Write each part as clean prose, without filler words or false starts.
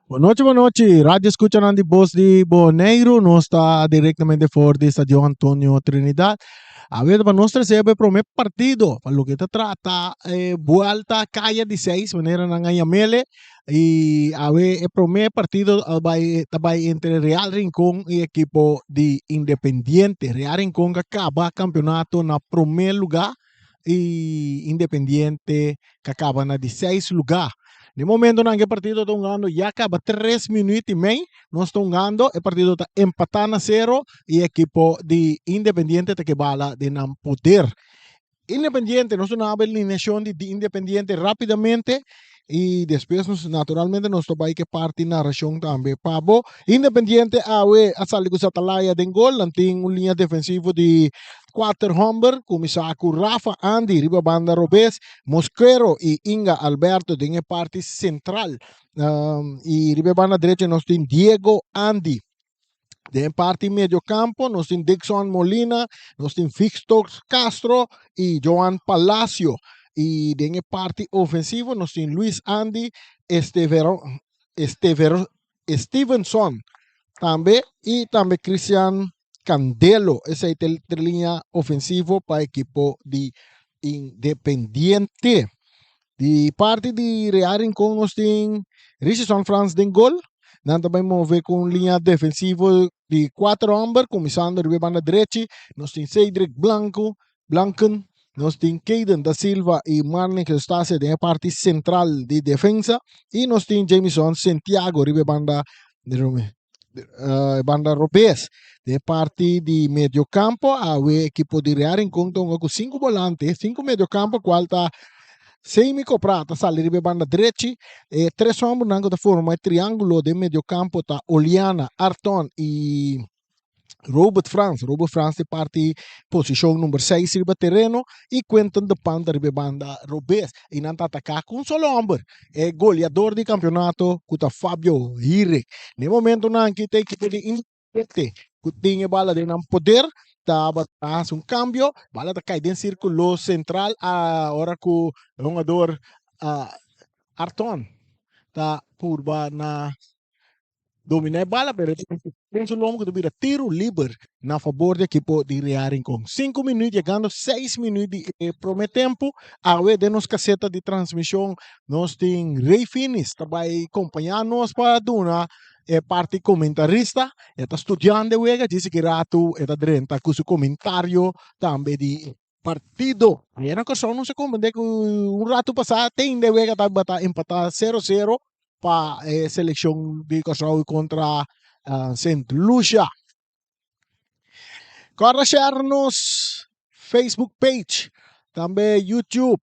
Boa noite. Rádio escuchando de voz de Boneiro, nós está diretamente fora do estádio Antônio Trinidad. A ver, para nós trazer o primeiro partido, para o que se trata, volta caia de 6, maneira na Ganhamele, e a ver, o primeiro partido vai entre Real Rincón e equipo de Independiente. Real Rincón acaba campeonato na primeiro lugar e Independiente que acaba na de 6 lugar. No momento em que o partido está jogando, já acaba 3 minutos e meio, nós estamos jogando, o partido está empatando a 0 e o equipo de Independiente está que bala de não poder. Independiente, nós temos uma alineação de Independiente rapidamente e depois, naturalmente, nós temos que partir na região também. Pabo, Independiente, a salir com a Atalaya de gol, tem uma linha defensiva de 4 homens, começar com Rafa, Andy, riba banda Robes, Mosquero e Inga Alberto, de a parte central. E riba banda direita, nós temos Diego, Andy. De parte medio campo, nós temos Dixon Molina, nós temos Victor Castro e Joan Palacio. E de parte ofensiva, nós temos Luis Andy Stevenson também e também Cristian Candelo. Essa é a linha ofensiva para o equipo de Independiente. De parte de Real Rincón, nós temos Richardson Franz de gol. Nós também mover com linha defensiva de 4 homens, começando de banda direita. Nós temos Cedric Blanken, nós temos Caden da Silva e Marlon que está na parte central de defesa. E nós temos Jameson Santiago, de banda Robes. De parte de medio campo, o equipo de Real Rincón com 5 volantes, 5 medio campo, qual está Semi Prata sale ribe banda direita, três homens nango da forma triângulo de meio campo tá Oliana, Arton e Robert Franz. Robert Franz de parte posição número 6 ribe terreno e Quentin de Panda ribe banda Robes. E não tá atacar com um solo homem. É goleador de campeonato que tá Fabio Hire. No momento não que tem que ter que tinha bala de não poder hace un cambio, bala ta cae en círculo central ahora con el jugador Arton ta purba na dominar bala, pero penso longo que vira tiro livre na favor do equipo de Real Rincón. 5 minutos, chegando 6 minutos de primeiro tempo, a vez de nos caseta de transmissão, nós temos Ray Finis, que vai acompanhar nós para dar parte comentarista, está estudando wega, disse que rato está drenta com seu comentário também de partido. Aí na questão não se compreende que um rato passado tem de wega tá empatar 0-0 para seleção de Kosovo contra St. Lucia. Corre share-nos Facebook page, também YouTube,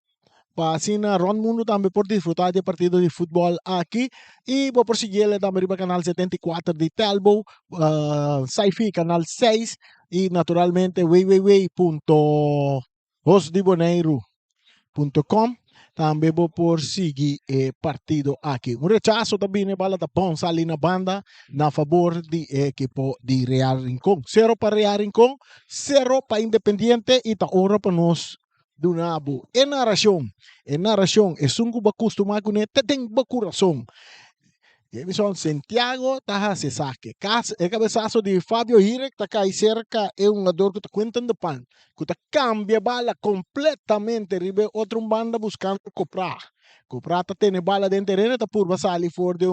para assim Ron Mundo também por desfrutar de partido de futebol aqui e vou prosseguir também para canal 74 de Telbo, Sci-Fi canal 6 e naturalmente www.hostdeboneiro.com também vou por seguir partido aqui. Um rechaço também na bala da Ponsa ali na banda na favor do equipo de Real Rincón. 0 para Real Rincón, 0 para Independiente e tá hora para nós do Nabo. E narração é sungo ba acostumado com ele, tem ba coração. Jameson Santiago tá se saque. É cabeçaço de Fabio Hirek tá cai cerca é um jogador que tá cuentando pan, que tá cambia bala completamente, ribe outro banda buscando comprar. Comprar tá tendo bala dentro terreno tá por passar ali fora de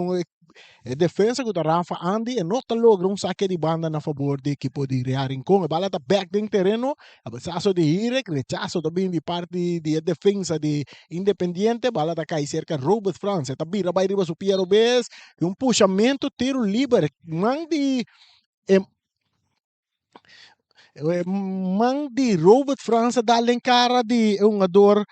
defesa que tá Rafa Andy e não tá logra um saque de banda na favor da equipe de Real Rincón. A bala tá back dentro terreno, cabeçaço de Hirek, rechaço também de parte de defesa de Independiente, bala tá cai cerca Robert Franz, tá vira vai riba su Piero Bez, um puxamento, tiro livre, mandi mandi Robert Franz dá-lhe cara de um jogador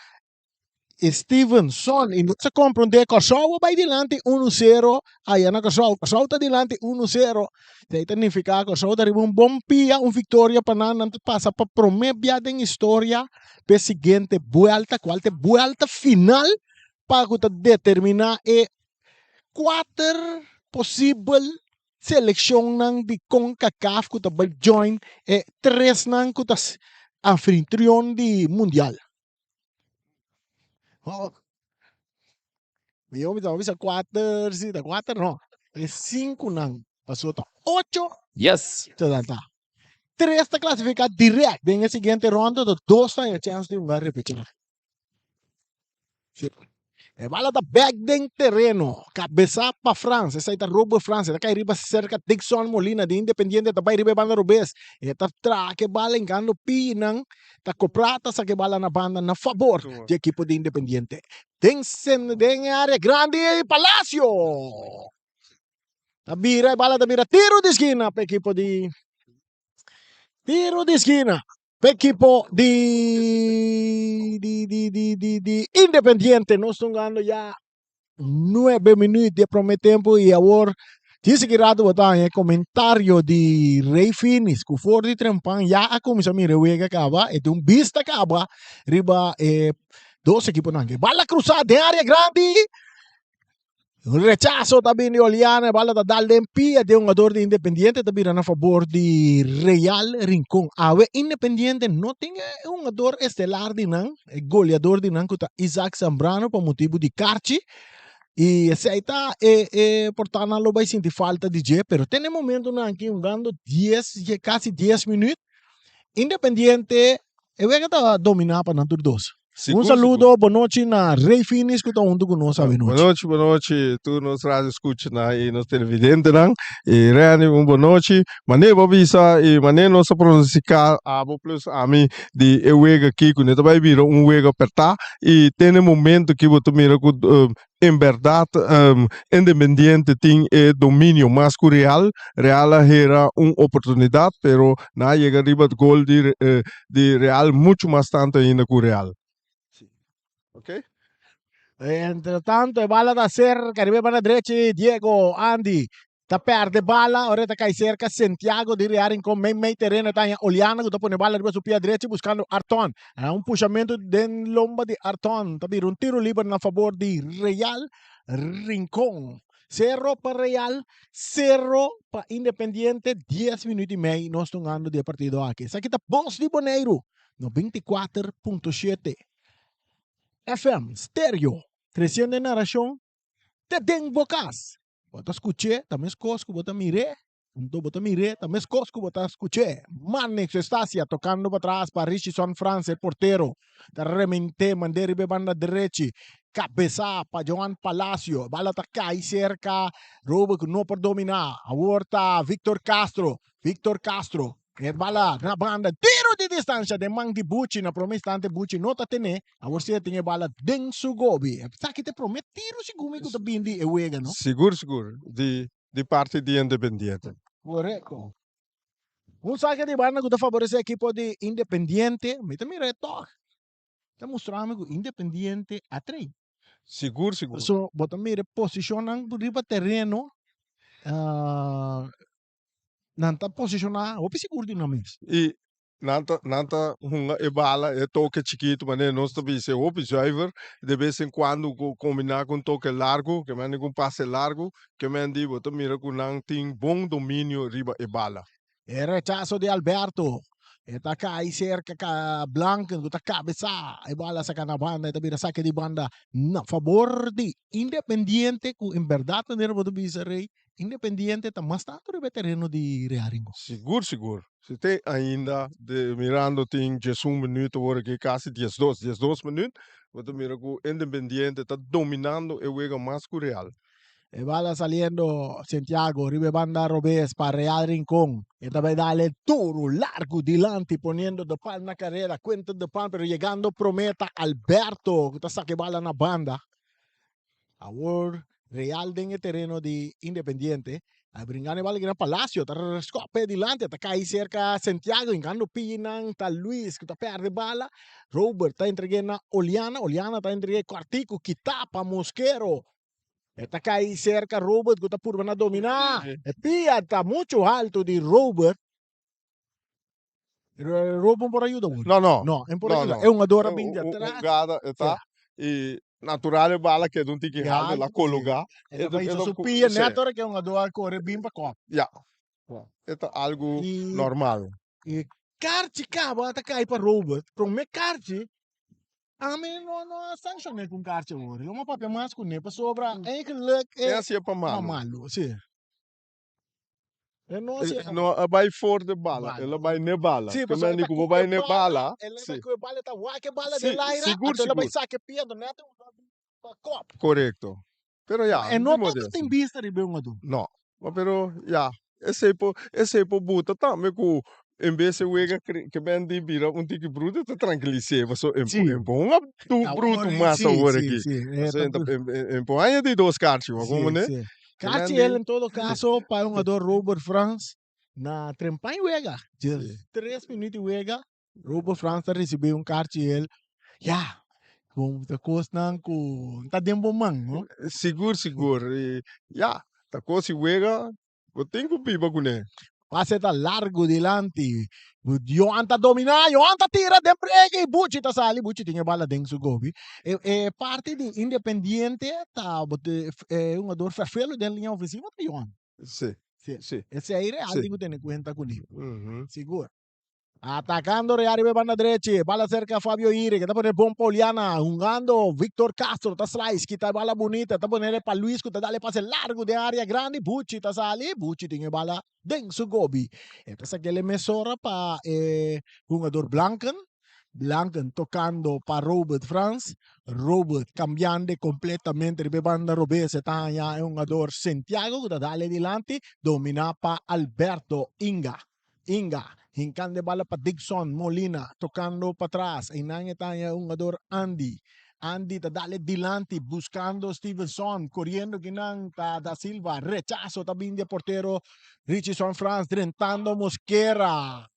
Stevenson, e não se compreende, Kosovo vai dilante 1-0, aí na Kosovo está dilante 1-0, daí significa que Kosovo dá um bom pia, uma vitória para não passar para prometer a história para a seguinte volta, qual é a volta final, para determinar e 4 possíveis seleção de CONCACAF que vai join e 3 nang que anfitrião de mundial. Oh, eu me dá 4, sim, 4 não. Es 5 nang. Pasó a 8. Yes. Tadanta. 3 está clasificado directo. En la siguiente ronda, 2 tem a chance de uma repetição. Bala da back den terreno. Cabeça para França. Essa aí tá roubo França. Tá cai riba cerca Dixon Molina de Independiente. Tá vai riba banda Rubes. Tá traque bala engano pinang. Tá coprata sa que bala na banda na favor de equipo de Independiente. Den área grande Palacio. Tá vira bala da vira tiro de esquina para equipo de equipo de Independiente. Nós estamos ganhando já 9 minutos de primeiro tempo e agora disse que rato botar comentário de Rei Finis que for de trempan já a comissão me rewega acaba e tem vista acaba riba dois equipos não bala cruzada de área grande. Rechazo também de Oliana, bala da Daldempia de jogador de Independiente, também a favor de Real Rincón. Awe Independiente não tem um jogador estelar de não, goleador de não, que está Isaac Zambrano, por motivo de Carchi. E aceita, portanto, não vai sentir falta de G, pero tem momento aqui jogando 10, quase 10 minutos. Independiente, eu vou estar dominar para nós dois. Seguro, saludo, boa noite na Rei Finis que está junto conosco. Boa noite, tu nos rádio escuta e nos televidente não, e reani boa noite, mané bobisa e mané nossa pronunciar a plus a mim de ewega aqui com neta vai vir wega apertar e tem momento que você mira com em verdade Independiente tem domínio mais que Real era uma oportunidade, pero na chega arriba de gol de Real muito mais tanto ainda que Real. Ok? Entre tanto, bala da cerca, arriba para derecha, Diego, Andy, ta perde bala, ora ta cai cerca, Santiago de Riarin com meio terreno, tá Oliana, que tá pone bala arriba su pia direita, buscando Arton. É um puxamento de lomba de Arton, tá vir um tiro livre na favor de Real Rincón. 0 para Real, 0 para Independiente, 10 minutos e meio, nós estamos ganhando de partido aqui. Isso aqui tá Voz de Boneiro, no 24.7. FM, stereo, crescendo de narração, te den bocas. Bota escuche, também escosco, bota mire, bota mire, também escosco, bota escuche. Manex Estacia tocando para trás para Richison France, el portero. De remente, mandere banda derecha. Cabeça para Joan Palacio. Bala ta cai cerca, rouba que não pode dominar. Agora Victor Castro. Bala na banda, tiro de distância de Mangi Bucci, na promessa Bucci não tá tendo, a você tem bala den su gobi. Sabe que te promete tiro seguro que tá bindi e wega, não? Seguro, de parte de Independiente. Correto. Um saque de banda que tá favorece a equipe de Independiente, me também reto. Tá mostrando que Independiente atrás. Seguro. So, bota mire posicionam por riba terreno, nanta posicionar, o seguro de nomes. E nanta hunga e bala e toque chiquito, mas não está bem se o driver de vez em quando combinar com toque largo, que manda com passe largo, que manda bota mira com não tem bom domínio riba e bala. E rechazo de Alberto. Eta cai cerca ka Blanca, ta cabeça, e bala sa canabanda, eta bira saque de banda na favor de Independiente, que em verdade não pode bisa rei. Independiente tá mais tanto de terreno de Realingo. Seguro. Se tem ainda de mirando tem 11 minutos agora que quase 12 minutos, você mira que o Independiente está dominando e juega mais que o Real. E bala saliendo Santiago, ribe banda Robes para Real Rincón. Esta vez dale duro, largo, delante, poniendo de pan na carrera, cuenta de pan, pero llegando prometa Alberto, que está saque bala na banda. Ahora Real den el terreno de Independiente. A brincar bala que Palacio, está rescope delante, está caí cerca Santiago, engando Pinan, está Luis, que está perde bala. Robert está entregando Oliana está entregando Cuartico, que tapa Mosquero. Está caí cerca Robert, que está por van a dominar. El pia está mucho alto de Robert. Robert por ayuda. No, é por ayuda. É um adora bem de atrás. Tá. E natural bala que não tem que ralde lá colocar. Então su pia netora que é um adora corre bem para copa. Ja. É algo normal. E Carti acaba tá cair para Robert. Para me Carti no sanctioneer com kaartje hoor. Jongen, papje maas kon nemen. Sobra eigenlijk É assim para malo. malo, sim. No se No, vai for de bala. bala. Ela vai ne bala. Sim, Que pessoal, meni tá como com vai a ne bala. ela tá Sim. com a bala, tá que bala de Sim, laira, seguro, até ela vai seguro. saque piando, né? Copo. Correcto. Pero ya, É de nota modo que tem assim. vista de bem do. No. Pero ya, esse po buta tá me ku em vez de wega que ben di bira um tiki bruto tá tranquilize, so Sim. bom tu Tá, bruto massa sim, hora sim, aqui. sim. É, So tá, em aí de dois cartas, como sim, né? sim. Que ben Kaartje di. ele, em todo caso, para um ador Robert France, na trempa em Wega. Just Sim. 3 minutos em Wega, Robert France recebeu kaartje ele. Ja, kung tapos nang kung tadembo mang, no? Seguro. E ya, tá coisa wega, eu tenho que pipa com ele. Paseta largo dilante. Yo anta domina, yo anta tira de prega e buchi ta sali, buchi tinha bala deng su gobi. Parte di Independiente ta un ador ferfelo del linha ofensiva ta yo. Sim, Sì. sim, Esse aí é sim. algo que tem cuenta com ele. Uhum. Seguro. Atacando Real banda derecha, bala cerca Fabio Ire, que está poniendo bom Poliana, jugando Víctor Castro, está slice, quita bala bonita, está poniendo para Luis, que está dale pase largo de área grande, Bucci está sali, Bucci tiene bala den su gobi. Entonces que le mesora para jugador Blanken tocando para Robert France, Robert cambiando completamente de banda Robert, está ya un jugador Santiago, que está dale adelante, domina para Alberto Inga, hincando bala para Dixon Molina, tocando para atrás. Inang tanya un ador Andy. Andy ta dale dilante, buscando Stevenson, corriendo ginang ta da Silva, rechazo también de portero Richardson France, drentando Mosquera.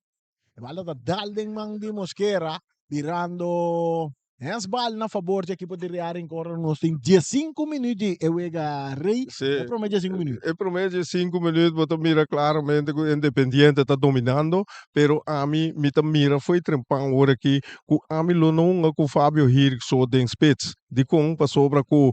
Bala ta dalding mang di Mosquera, virando bal na favor de equipo de Real em corre nos tem 15 minutos e wega rei, é Sim. promedio 5 minutos. É promedio 5 minutos, você mira claramente que o Independiente está dominando, pero a mim mira foi trempão hora aqui, que a mim não com o Fábio Hir so den spits, de com para sobra com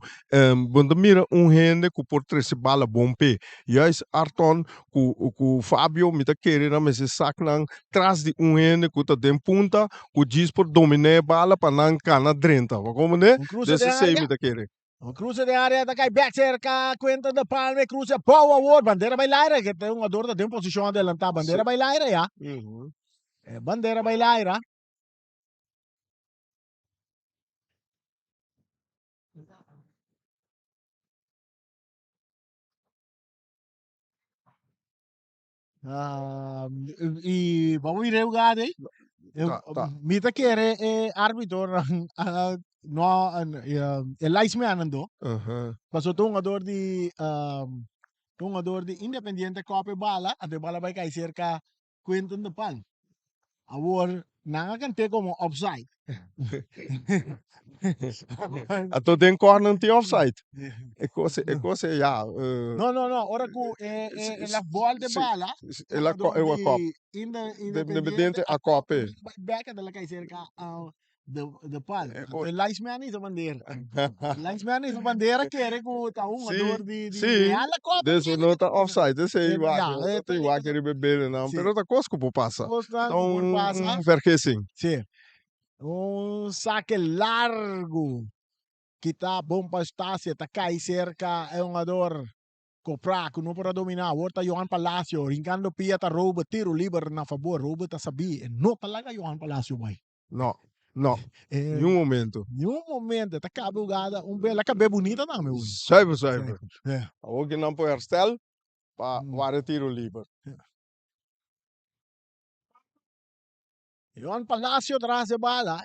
quando mira gente que por três bala bom pé, e aí Arton com o Fábio mita querendo mas se sacnan tras de gente que tá den punta, que diz por dominar bala para não cana drenta, como né? Um cruce de Desse sei área. mita querer. O cruce de área da kay back cerca, Quinta de Palme, cruce Power Award, bandera bailaira, que tem um ador tem posição adelantada, bandera bailaira, ya. Uhum. Bandera bailaira. E vamos ir jogar aí. Tá. Mita querer árbitro no el me anando. Aham. Pasó um ador de Independiente Copa bala, ate bala vai cair cerca Quinta de Palme. Award nakakante como offside. A to den corner tem offside. É coisa já. No. Ahora que la bola de bala, Ela é uma copa. Independiente, Independente a copa. back de la calle cerca de pal. É, El linesman is a bandera. Linesman is a bandera que era que tá um ador de sim. Real a copa. Desse não tá offside. Esse aí vai. Ya, Não tem vai querer beber não. sim. Pero tá coisa que passa. Costa por Então, passa. vergessing. Sim. Saque largo. Kita bomba Estácia, tá cai cerca, é um ador Copraco, não para dominar. Horta Johan Palacio, rincando pia tá Robert, tiro livre na favor, Robert tá sabi. Não talaga Johan Palacio, vai. Não. Em momento. Nenhum momento, tá cabugada, bela cabe bonita não, meu. Zuiver. É. Ook não para herstel, para tiro livre. Johan Palacio tras de bala,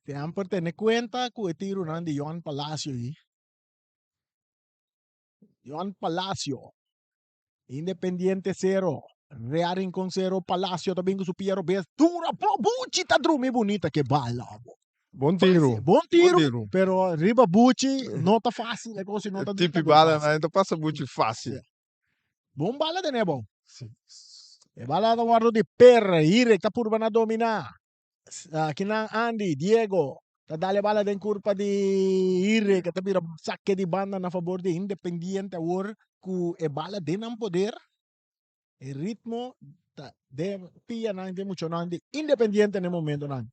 te han pertene cuenta que o tiro nan de Johan Palacio aí. Johan Palacio, Independiente 0. Real Rincón 0, Palacio também com o Piero Bez. Dura, Bucci tá dormindo bonita, que bala. Bom tiro. Bom tiro, pero riba Bucci não tá fácil, é como se não tá Tipo bala, né? Então passa muito fácil. Bom bala de nebo. Sim. E bala do guardo de perra, Irek tá por na dominar. Kinang Andy, Diego, tá dale bala den curva de Irek, tá vira saque de banda na favor de Independiente, war ku e bala de não poder. El ritmo de pia nang de mucho nang de Independiente no momento nang.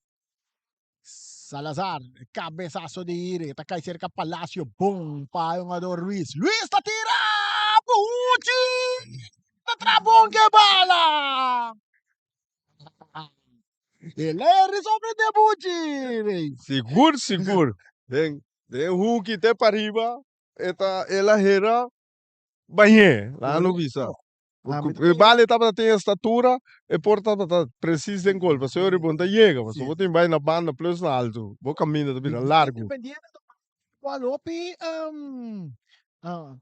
Salazar, cabezazo de ire, takay cerca Palacio, boom, pa yung ador Ruiz. Luis tatira! Buchi! Natrabong que bala! Ele sobre de Buchi! Seguro, seguro. Vem Hulk até para arriba. Ela era banhe, lá no Visa. Vale estava tem estatura e porta precisa em gol. Você olha bom chega, você botar vai na banda plus na alto. Vou caminho da vida largo. Independiente do Gualopi, é bala!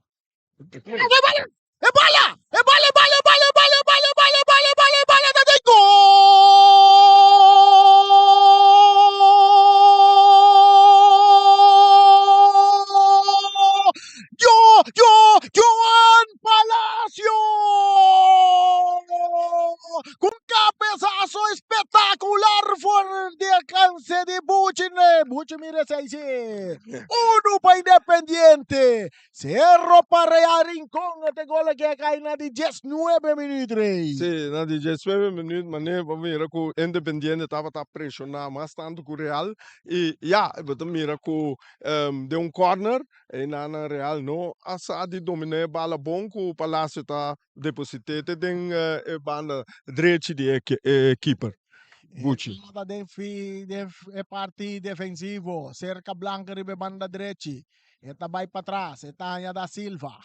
É bala, é bala, é bala, é bala, é bala, é bala, é bala, é bala, é bala, tá de gol! Joan Palacio! Com cabezazo espetacular por de alcance de Buchine. Buchi mire se dice. Uno para Independiente. Cerro para Real Rincón. Este gol que cae na 19 minutos. Sim, na 19 minutos, mané, mira que o Independiente estava a pressionar bastante com o Real e, você mira que deu corner e na Real não, asa de dominar a bola bom que o Palácio está depositado tem banda direita de keeper. Gucci. É parte defensivo. Cerca blanca ribe banda direita. Eta vai para trás. Eta da Silva.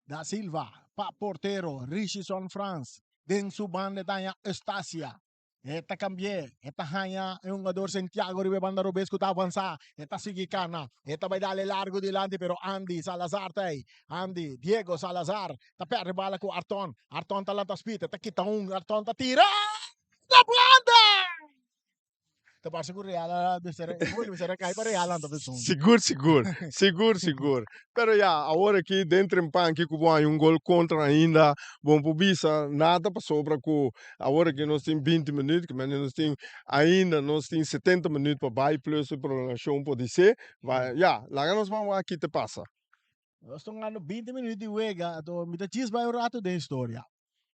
Da Silva. Pa portero. Richison France. Den su banda tanya Estacia. Eta cambie. Eta hanya yung ador Santiago ribe banda Robesco ta avanza. Eta sige kana. Eta vai dale largo dilante pero Andy Salazar tay. Andy Diego Salazar. Ta per bala ko Arton. Arton talanta speed. Eta kita Arton ta tira. Da planta! Tapos siguro real bisa kahit pa real ang tapos Seguro. Pero agora aqui dentro em pan que cubo um gol contra ainda, bom pubisa, nada para sobra com agora que nós temos 20 minutos, que nós temos ainda nós temos 70 minutos para vai plus a prolongação pode ser, vai, lá nós vamos aqui te passa. Nós estamos no 20 minutos de wega, então me dá vai um rato de história.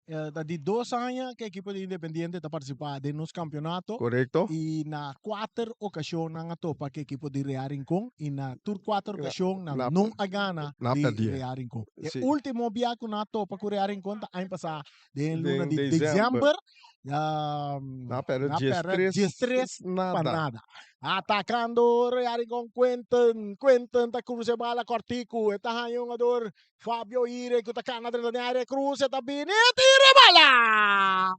De 2 anos que a equipe de Independiente está participando de nos campeonato Correto? e na 4 ocasiões na topa que a equipe de Real Rincón e na 4 ocasiões na não a gana de Real Rincón. O último viaje na topa com Real Rincón está em passar de luna de dezembro na pera 13 para nada. Atacando Real Rincón Quentin ta cruze bala Cortico, eta yung ador Fabio Ire que está na dentro da área cruze ta bini tira bala.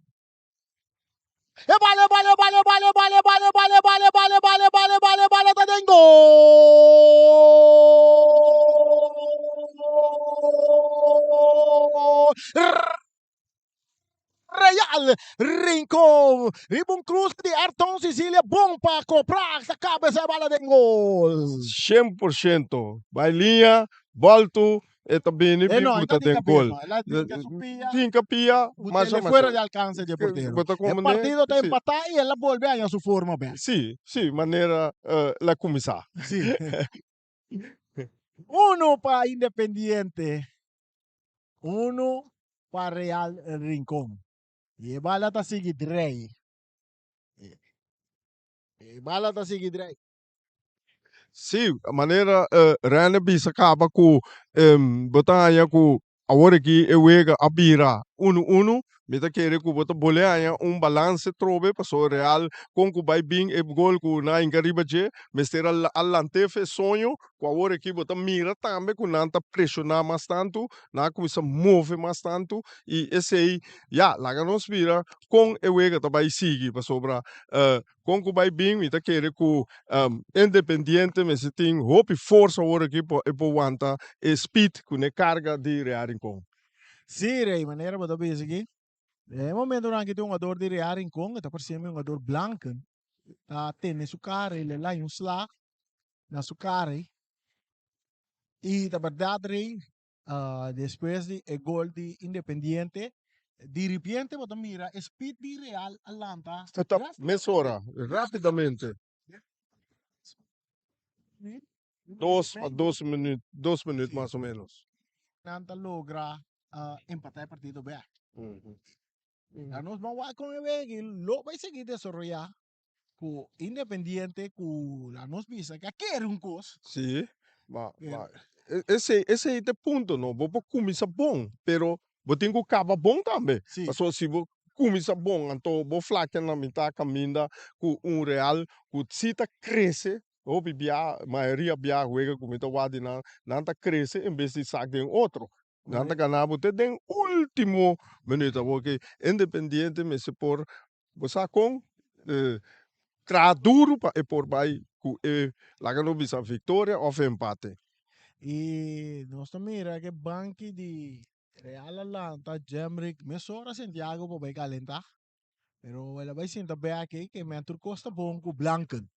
Bale ta den gol. Real Rincón. Ribon Cruz de Arton Sicília. Bom para comprar essa cabeça a bala de gol. 100%. Bailinha, volto, e também nem puta de gol. Tinha pia, mas fuera de alcance de portero. O partido está empatado e ela volve a sua forma bem. Sim, maneira la começar. Sim. Uno para Independiente. Uno para Real Rincón. E bala ta sige drei. Sim, a maneira Rene bisa acaba com botanha com agora que eu ega a bira 1-1, meta querer que bota boleanha balance trobe passou Real com que vai bem e gol com na ingariba je, mestera alante fe sonho, com agora que bota mira também com nanta pressionar mais tanto, na começa move mais tanto e esse aí, lá nos vira com eu ega também sigue passou para com que vai bem, meta querer que Independiente mas tem hope e força agora que po aguanta e speed com a carga de Real Rincón. Sim, Rei, maneira para ver aqui. É momento na que tem ador de Real Rincón, está parecendo ador branco. Tem na sua cara, ele lá em slag, na sua cara. E da verdade, Rei, depois de gol de Independiente, de repente, você mira, speed de Real Atlanta. Mesora, rapidamente. 2 a 12 minutos, 2 minutos mais ou menos. Nanta logra empatar o partido bem. Nós vamos com ele, lo vai seguir desarrollar. ku Independiente ku la nos bisa ka quer um cos. Sim, mas Eh, esse aí tem ponto, não. Vou começar bom, pero vou ter que acabar bom também. sim, Mas só se vou começar bom, então vou falar que na mitad caminha com real, com se tá cresce, ou bia, maioria bia juega com muita wadi não tá cresce, em vez de sair outro. Não tá correcto. ganhar, você tem último minuto, porque independiente, me se por, você com duro e por vai lá que não visa vitória ou empate. E nós mira que banki de Real Atlanta, Jamrick, Mesora Santiago po bay calentar. Pero ela vai sinta be aqui que me tur Costa bom com Blanken.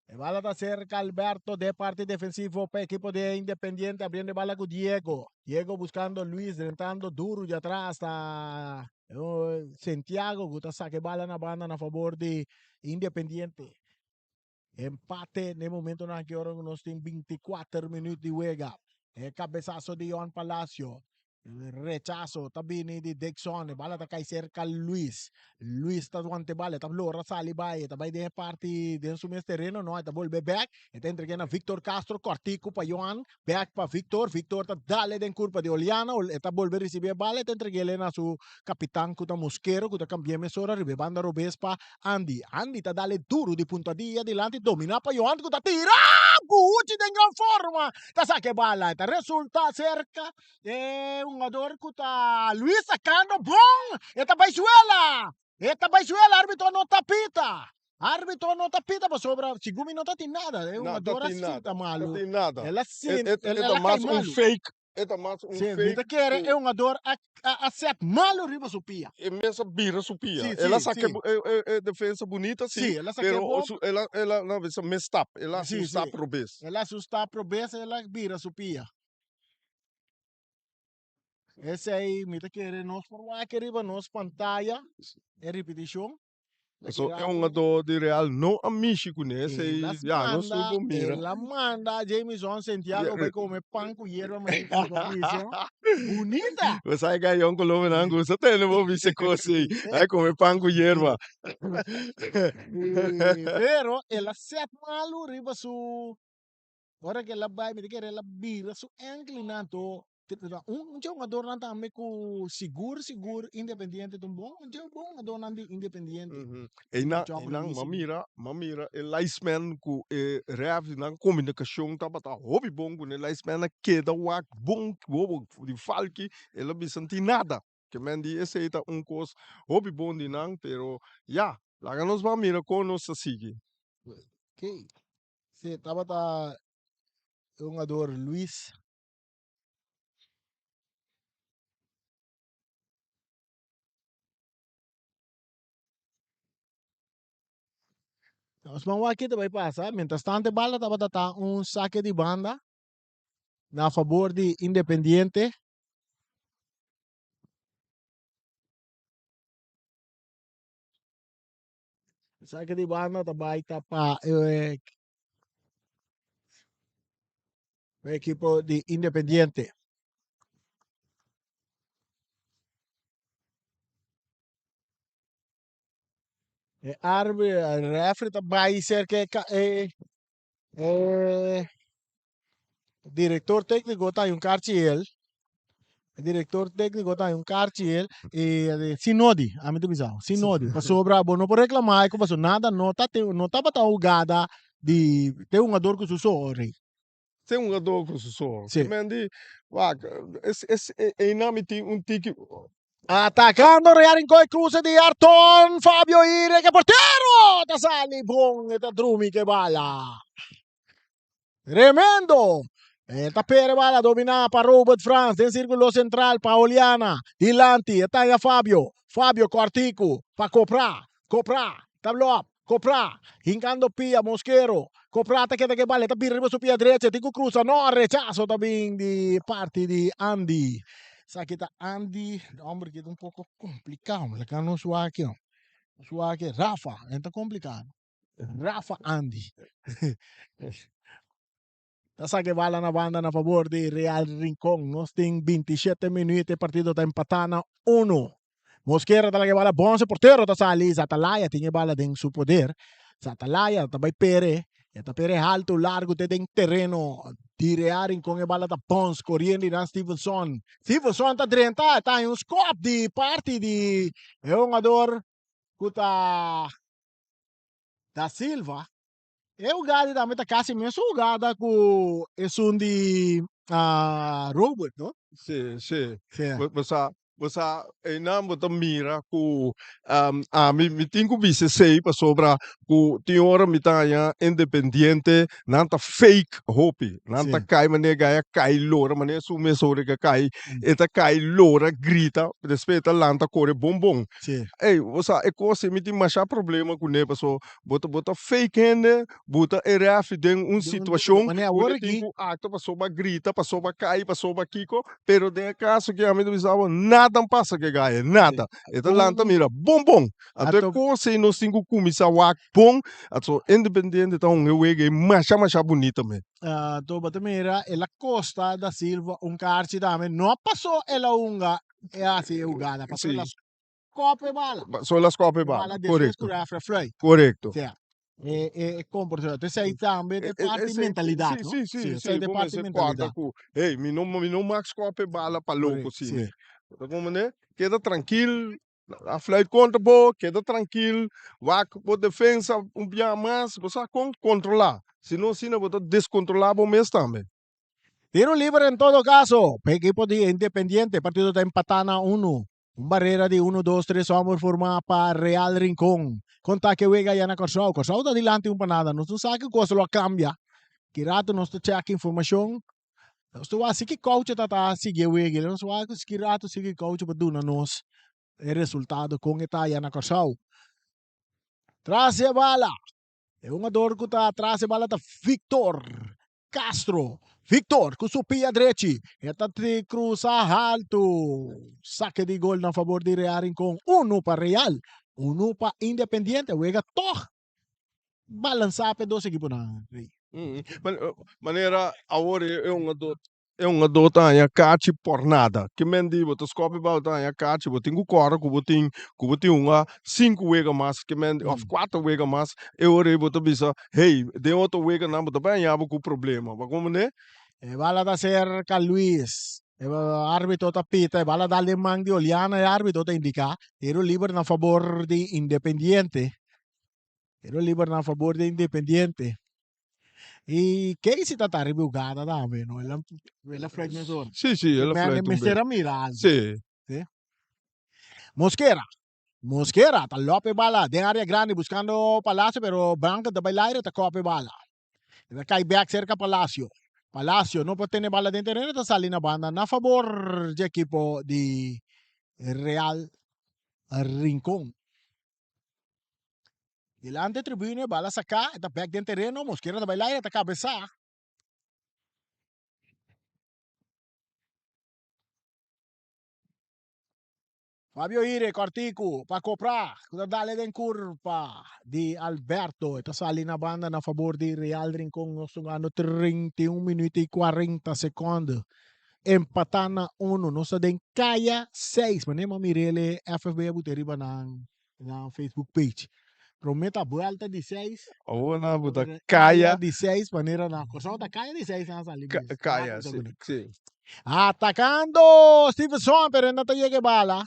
E bala tá cerca Alberto de parte defensivo para equipo de Independiente abriendo bala con Diego. Diego buscando Luis, entrando duro de atrás está Santiago, que saque bala na banda a favor de Independiente. Empate no momento na que ahora nos tem 24 minutos de juega. Cabezazo de Johan Palacio. Rechazo tabini di Dixon, bala ta kay cerca Luis. Luis ta duante bala, tablo rasali bay, tabay de party den sumes terreno no, ta volve back, eta entreguen a Victor Castro, cortico pa Johan, back pa Victor, Victor ta dale den curva de Oliana, eta volve recibir bala, eta entreguen a su capitán kuta Mosquero, kuta cambie mesora, ribebanda Robes pa Andy. Andy ta dale duro di puntadilla adelante, domina pa Johan, kuta tira, buchi den gran forma, ta saque bala, eta resulta cerca, un jugador que está Luis sacando bom. Esta Baixuela. Esta Baixuela, árbitro não tapita. Árbitro não tapita para sobra. Segumi não tá tem nada. É um Não, jogador tem assim, tá nada, não malo. tem nada. Ela sim, É ela cai mais malo. fake. É mais Sim, fake. mita quer é um jogador a set malo riba supia. É mesmo bira supia. Sim, Ela sim, saque sim. defesa bonita, sim, Sim, ela saque pero bom. ela não vê messed up. Ela Sim, assusta sim. pro bes. Ela assusta pro besa, ela vira supia. Esse aí, mita quer nós por lá que riba nós pantalla. É repetição. So, é um jogador de Real, não a México, né? Ela Esse, já, não sou bom mira. ela manda Jameson Santiago vai comer pão com hierba mas bonita. Você aí ganhou um colombo na angústia, até não vou ver se coisa aí comer pão com hierba. Pero ela set malu riba su ora que ela vai me querer ela vira su inclinando un jogador não tá me com seguro independiente de bom jogador não independiente. E não, mamira, e Leisman com reaf na comunicação tá bata hobby bom com Leisman que da wak bom de falki, ela não senti nada. Que men di esse aí tá coisa hobby bom de não, pero já, lá que nós mamira com nós sigue. Okay. Se tava tá um jogador Luis. Os vamos aqui vai passar. Mientras tanto, bala estava tá um saque de banda na favor de Independiente. Saque de banda também tá para o equipo de Independiente. Refri também cerca diretor técnico tá um Cartiel. Diretor técnico tá um Cartiel e Sinodi, a mim bisao. Sinodi, para sobra, bom, não por reclamar, como passou nada, não tá para jogada de ter um jogador que susou, rei. Tem um jogador com o que Sim. men di, wak, esse é nome um tique. Atacando Real Rincón, cruce de Arton, Fabio Ire, que portero, Tasali, bon, eta Drumi que bala. Tremendo. Tapere bala, dominada para Robert France, en círculo central, Pauliana, Dilanti, está Fabio, Fabio Cortico, para Copra, tablo up, Copra, hincando Pia, Mosquero, Copra, ataque que vale, tapir arriba su pia derecha, Tico cruza, no, rechazo también de parte de Andy. Sakita Andy, hombre, que es un poco complicado, le cano su aquí, Rafa, está complicado. Rafa Andy. Essa que bala na banda na favor de Real Rincón. Nós tem 27 minutos, o partido está empatando 1. Mosquera talaga bala bom sa portero ta sali sa Atalaya tinha bala ding su poder. Sa Atalaya tabay pere. Eta pere alto largo te ding terreno direaring kung e bala ta Pons corriendo na Stevenson. Stevenson ta drenta ta yung scope di party di jogador kuta da Silva. E o gali da meta kasi mesmo jogada com esundi Robert, no? Sì, sì. Sì. Basta ina mo mira ku mi tingu bise sei pa sobra ku tiora mitaya independiente nanta fake hopi nanta Sì. kai mane gaya kai lora mane sume sore ka kai Mm. eta kai lora grita despeta lanta core bombong. Sì. Ei, você é coisa me tem mais problema com ele, pessoal. Bota fake hand, bota eraf den situação, Mane quando agora tem aqui. um acto, passou ba grita, passou ba cai, passou ba kiko, pero de caso que a mim dizia, nada passa que gaia, nada. Então lá tá mira, bom bom. Então é Ato coisa e nós temos que começar a bom, então independente então eu é mais bonita me. to batamira e la Costa da Silva un carci dame no passò e la unga e asi ugada passò Sim, la scope bala só las copie e bala, bala después correto, cura fra flui correto. cioè comportamento sei zambe de parte mentalidade Sì, no sì, sì sì, sei sì, de come parte se quadra mentalidade cu. Ei, mi non max cope bala pa louco, sim, sì me. Tá como né? Queda tranquilo, a flight contra bo, queda tranquilo, vai por defesa um dia mais, você controlar. Senão, se não, você descontrolar o mês também. tiro libre en todo caso per equipo di Independiente partido está empatando a 1 un barrera di 1-2-3 vamos formar para Real Rincón conta que juega ya na Corsao está dilante un panada não sabe que coisa lo cambia que rato nós check informação nós tu assim que coach tá seguir juega nós vai que rato seguir coach para duna nós o resultado com eta ya na Corsao traz a bala é um ador que tá atrás a bala tá Victor Castro. Victor, com seu pia direito. Eta tri cruza alto. Saque de gol na favor de Real com 1 para Real. 1 para Independiente. Juega toch. Balançar para dois equipos na. Maneira, agora é um adulto a cate por nada. Que mendi, você scope balta a cate, você tem o coro, que tem uma 5 mais, que mendi, of 4 mais, eu orei, você bisa, hey, de outro wega não, você vai ganhar com problema. Mas como né? Bala da cerca Luis. Árbitro tapita. Bala da alemão de Oliana. Árbitro te indica. Tiro libre na favor de Independiente. Tiro libre na favor de Independiente. E quem se tá ribugada também, não? Ela fragmentou. Sì, ela Me flete un bel. será mirado. Sì, ¿Sí? Mosquera. Mosquera, talope bala. De área grande buscando Palacio, pero Branca de Bailaire te cope bala. Cai back cerca Palacio. Palacio não pode ter bala dentro terreno, tá salindo na banda na favor do equipo de Real Rincón. Delante tribune, bala sacar, tá back dentro terreno, Mosquera de Bailaire tá cabeça. Fabio Ire, Cortico, para comprar. Dale den curva de Alberto. Esta sale na banda na favor de Real Rincón. Nós jogando 31 minutos e 40 segundos. Empatando 1. Nós den Kaya 6. Manema Mirele, FFB Buteriba na Facebook page. Prometa volta de 6. agora bota Kaya caia, de 6. Maneira na coisa da Kaya de 6 na sala. caia, sì. Atacando Stevenson, pero no te llegue bala.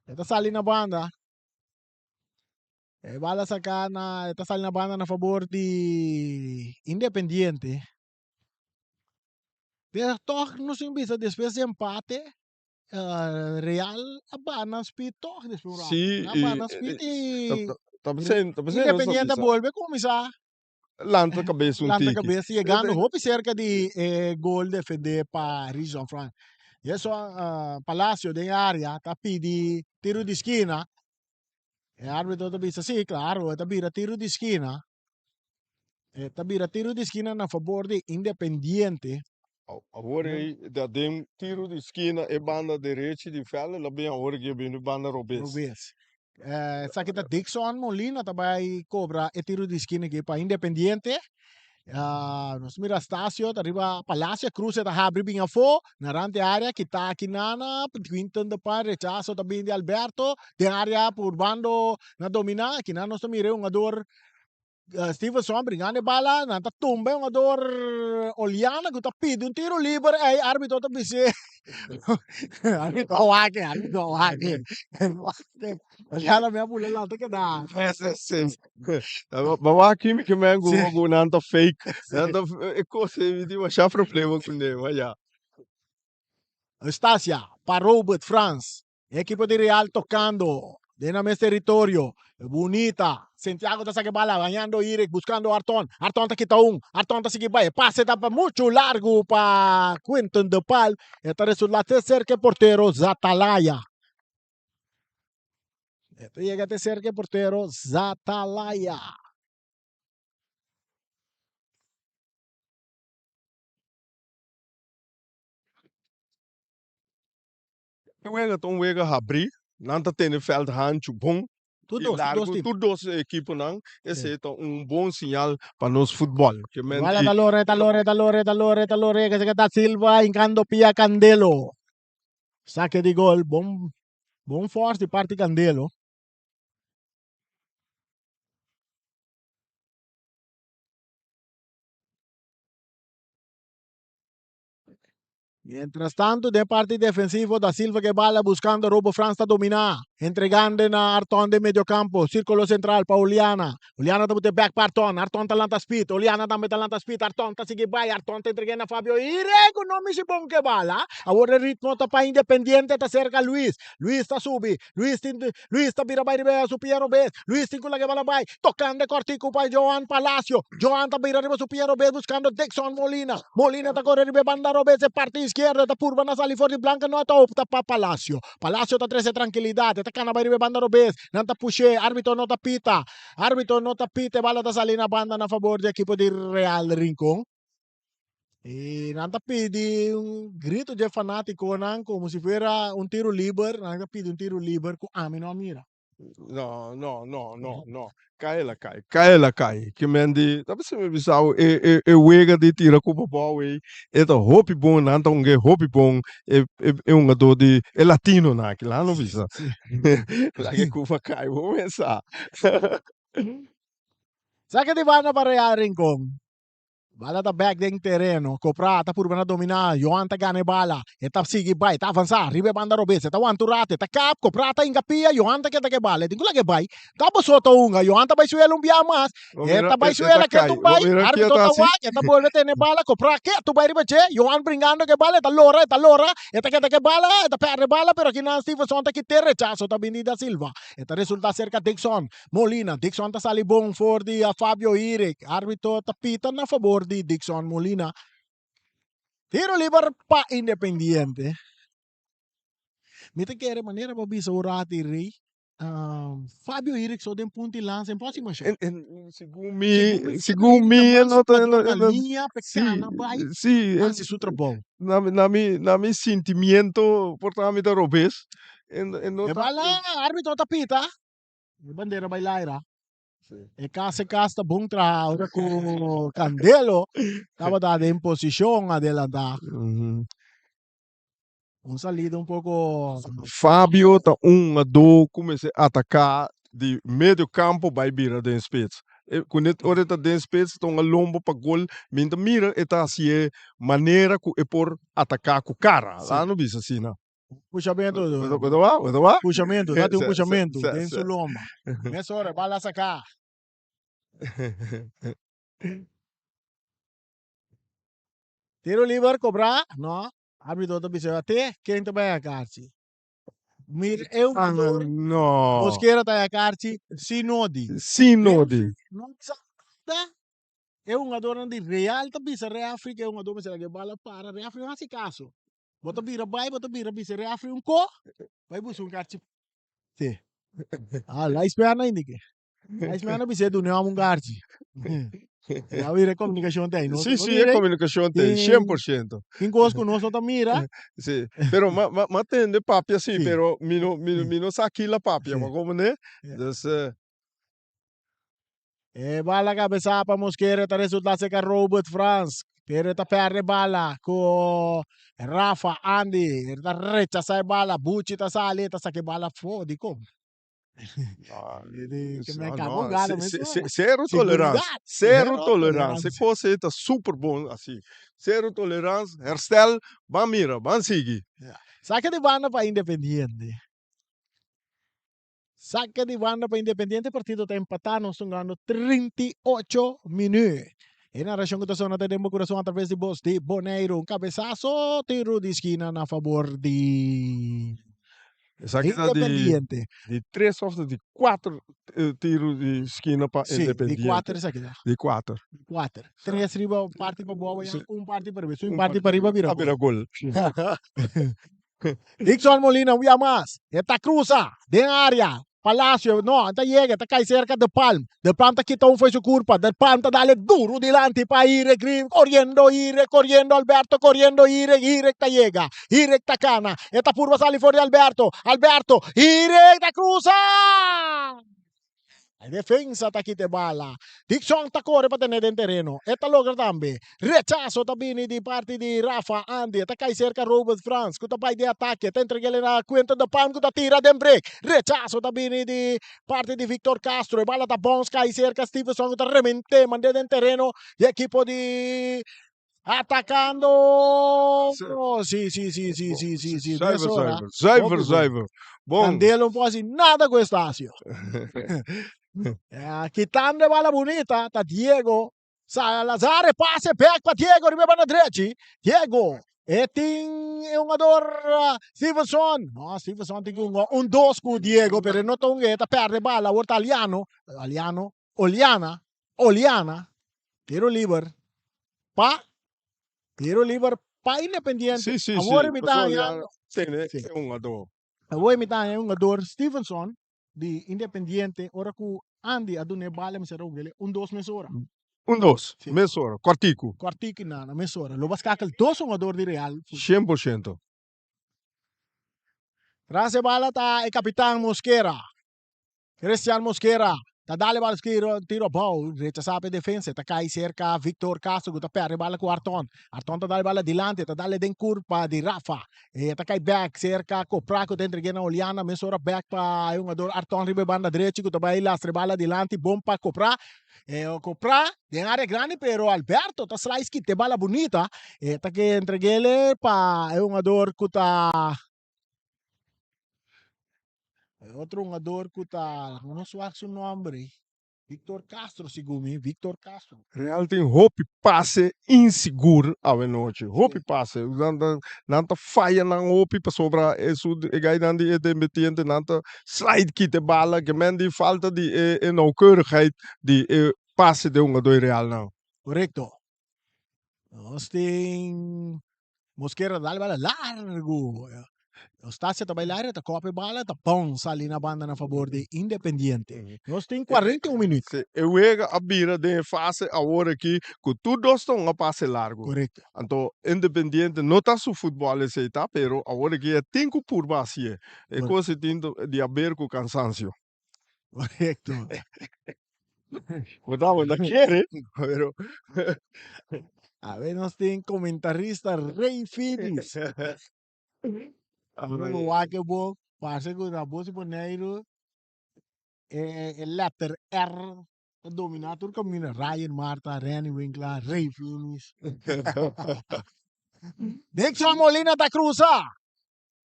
Esta sale na banda. Bala sacana, esta sale na banda na favor de Independiente. De toch no se invisa después de empate. Real abana speed toch después Sì, abana speed e tá pensando, Independiente vuelve a começar lança cabeça um lança tique. cabeça chegando roupa cerca de gol defender para Region France. E isso Palacio de área tá pedi tiro de esquina. Árbitro também sim, claro, também tiro de esquina. Também tiro de esquina na favor de Independiente. Agora da dem tiro de esquina e banda direita de fella, lá bem agora que bem banda robês. Robes. Sa kita Dixon Molina também cobra e tiro de esquina aqui para Independiente. Nos mira Stasio, arriba Palacio, cruce da Habri Bingafo, narante área, kita kinana, Quinton de par, rechazo também de Alberto, de área por bando na domina, kinana nos mire um ador Stevenson brigando bala, nanta tumba um ador Oliana, que tá pedindo um tiro livre, aí árbitro tá bise. Árbitro awake. Oliana minha mulher lá, tá que dá. Bawa kimi que me Sim. go nanta fake. Nanta coisa eviti ma já problema com ele, mas já. Estacia, para Robert France, equipo de Real tocando, dentro de territorio, bonita, Santiago está saque bala, ganhando Irek, buscando Arton está quita Arton está sigue vai, pase está mucho largo para Quinton de Pal, este resultado es cerca portero Zatalaya. Este llega a cerca portero Zatalaya. Wega abrir, nanta tem veld hand bom. Tudo, Largo, tipos. todos os equipos não, esse Sim. é bom sinal para nosso futebol. Que Igual Talore, que se queda Silva, hincando Pia Candelo. Saque de gol, bom force de parte Candelo. Mientras tanto, de parte defensivo, da Silva que bala buscando Robo França dominar, entregando na Arton de medio campo, círculo central para Uliana. Uliana também tem back para Arton, Arton talanta speed, Uliana também talanta speed, Arton tá sigue vai, Arton tá entregando a Fabio Irego, não me se bom que bala. Agora o ritmo tá para Independiente, tá cerca Luis tá subi, Luis tá vira vai riba su Piero Bez, Luis tem que bala vai, tocando cortico para Joan Palacio, Joan tá vira riba su Piero Bez buscando Dixon Molina tá correndo riba banda Robes, parte izquierda, ta purba na sali for di blanca no ta opta pa Palacio. Palacio ta trece tranquilidad, ta kana bari banda robes, nanta pushe, árbitro no tapita. Árbitro no tapite, bala ta sali na banda na favor de equipo de Real Rincón. E nanta pidi un grito de fanático nan como si fuera un tiro libre, nanta pidi un tiro libre com amino amira. No. Cai ela cai. Que mendi, tá você me bisau wega de tira com o bola e tá hope bom, não tá hope bom, do de latino na que lá não visa. Lá que cufa cai, vamos pensar. Saque de banda para Real Rincón. Bala ta back ding terreno, copra ta purba na domina, Johan ta gane bala, eta sigi bay, ta avanza, ribe banda robese, ta wan turate, ta cap, copra ta ingapia, Johan ta que bala, dingo la que bay, ta bosoto unga, Johan ta bay suela un bia mas, eta bay suela que tu bay, arbitro ta wak, eta vuelve tener bala, copra que tu bay ribe che, Johan bringando que bala, ta lora, eta que bala, eta perde bala, pero aquí na Stevenson ta quite rechazo, ta vinida Silva, eta resulta cerca Dixon, Molina, Dixon ta sali bon for di Fabio Irek, árbitro ta pita na favor di Dixon Molina. Tiro libre pa Independiente. Mita kere manera pa bisa urati rei. Fabio Irek so den punti lança em próxima show. Segundo me, na linha pequena vai. Sim, Ansi sutra bom. Na mi sentimento portamente da robes. E bala árbitro tapita. Bandeira bailaira. E kasi casta bom tra ora com Candelo tava dada em posição adelantar. Salida um pouco. Fabio tá a do comecei a atacar de meio campo vai vira den spits. Quando ora tá den spits tá lombo para gol, minta mira eta assim maneira que é por atacar com cara. Lá não bisa assim, não. Puxamento. Vedova? Puxamento, dá um puxamento dentro do lomba. Nessa hora, bala sacar. Tiro liber cobrar, no. Árbitro da bisa até quem também a carci. Mir eu no. Mosquera tá a carci, Sinodi. Não sabe. É adorno de Real tá bisa Reafrica é adorno será que bala para Reafrica não se caso. Bota bira bisa Reafrica co. Vai buscar carci. Sim. Lá espera ainda que. Lá espera bisa do não um carci. A ver, comunicação tem, não? Sim, é comunicação tem, 100%. Quem gosta nós não mira. Sim, pero mas tem de papia sim, pero mino aqui la papia, mas como né? Bala cabeça para Mosquera, tá resultado ser que Robert France. Pero tá perde bala com Rafa, Andy, tá rechaça a bala, Bucci tá sali, tá saque bala fode, como? Ah, Que me ah, acabou não, gana mesmo. zero tolerância. Seguridade, Zero zero tolerância. tolerância. Você está super bom assim. Zero tolerância, herstel, vamos mira, vamos seguir. Saca de banda para Independiente. Saca de banda para Independiente, partido está empatado, nós estamos ganhando 38 minutos. E na região que está sonando, temos coração através de voz de Boneiro. Um cabeçaço, tiro de esquina na favor de Essa aqui tá Independiente. de 3 ou de 4 tiros de esquina para Sim, de Independiente. 4 isso aqui. De 4. 4. 3 riba, parte para boa, parte para riba. Parte Parte para riba, vira. a virar gol. Dixon Molina, um mais. Eta cruza, de área. Palacio, no, anta llega, está cai cerca de Palm. De Palm está quitando fue su culpa. De Palm está dale duro delante para Ire, corriendo Alberto, corriendo Ire está llega. Ire está cana. Esta curva sale fuera de Alberto, Ire está cruza. A defensa está aqui de bala. Dixon está corre para tener en terreno. Esta logra también. Rechazo también de parte de Rafa Andy. Está cai cerca Robert France. Kuta pai de ataque. Está entregue na cuenta de Pan. Kuta tira de break. Rechazo también de parte de Victor Castro. Bala está bons cai cerca Stevenson. Kuta remente. Mande en terreno. Y equipo de atacando. Oh, sí. Zuiver. Bom. Candelo não pode nada com Estácio. Quitando a bola bonita, tá Diego. Salazar, passe, back para Diego, rimeba na direita. Diego, tem um jogador, Stevenson. No, Stevenson tem um dos com o Diego, pero não tão gueta, perde bala, volta Oliana, tiro livre, pa Independiente. Sì. Agora me tá Sì, è un adoro. Agora me tá um jogador, Stevenson, de Independiente, ora que Andy a dune bala me será um dos mesora. Un dos, Sì. mezz'ora, quartico, Quartico na mesora. Lo bascaca il dos un jogador de Real. 100%. Rase bala tá e capitão Mosquera. Cristian Mosquera. Tá dale bala tiro bom, rechaçar a defesa, tá cai cerca Victor Castro, tá perde bala com Arton tá dale bala dilante, tá dale den curva de Rafa, tá cai back cerca Copraco dentro de na Oliana, mesora back para um jogador Arton ribe banda direita, tá vai lá bala dilante, bom para Copra, o Copra tem área grande, pero Alberto tá slice que te bala bonita, tá que entregue ele para um jogador que tá outro jogador que tá, não sei o nome, Victor Castro, segundo Victor Castro. Real tem hope passe inseguro a noite. Hope passe. Nanta falha na hope para sobra isso e gai dan die Independiente nanta slide kit de bala, que men die falta die nauwkeurigheid die passe de um do Real não. Correcto. Nós tem Mosquera dá bala largo. Estácio também larga, tá copa bala, tá bom, ali na banda na favor de Independiente. Nós tem 41 minutos. Eu ega a bira de fase a hora aqui que tudo estão a passe largo. Correcto. Então, Independiente não tá su futebol esse tá, pero a hora que é tempo por bacia. É coisa de haver com cansancio. Correcto. Votamos na quiere, pero A ver, nós tem comentarista Rei Finis. No Wackebo, parece que na bolsa Boneiro letter R. Dominator camina Ryan Marta, Rani Winkler, Rei Finis. Dixon Molina da Cruza.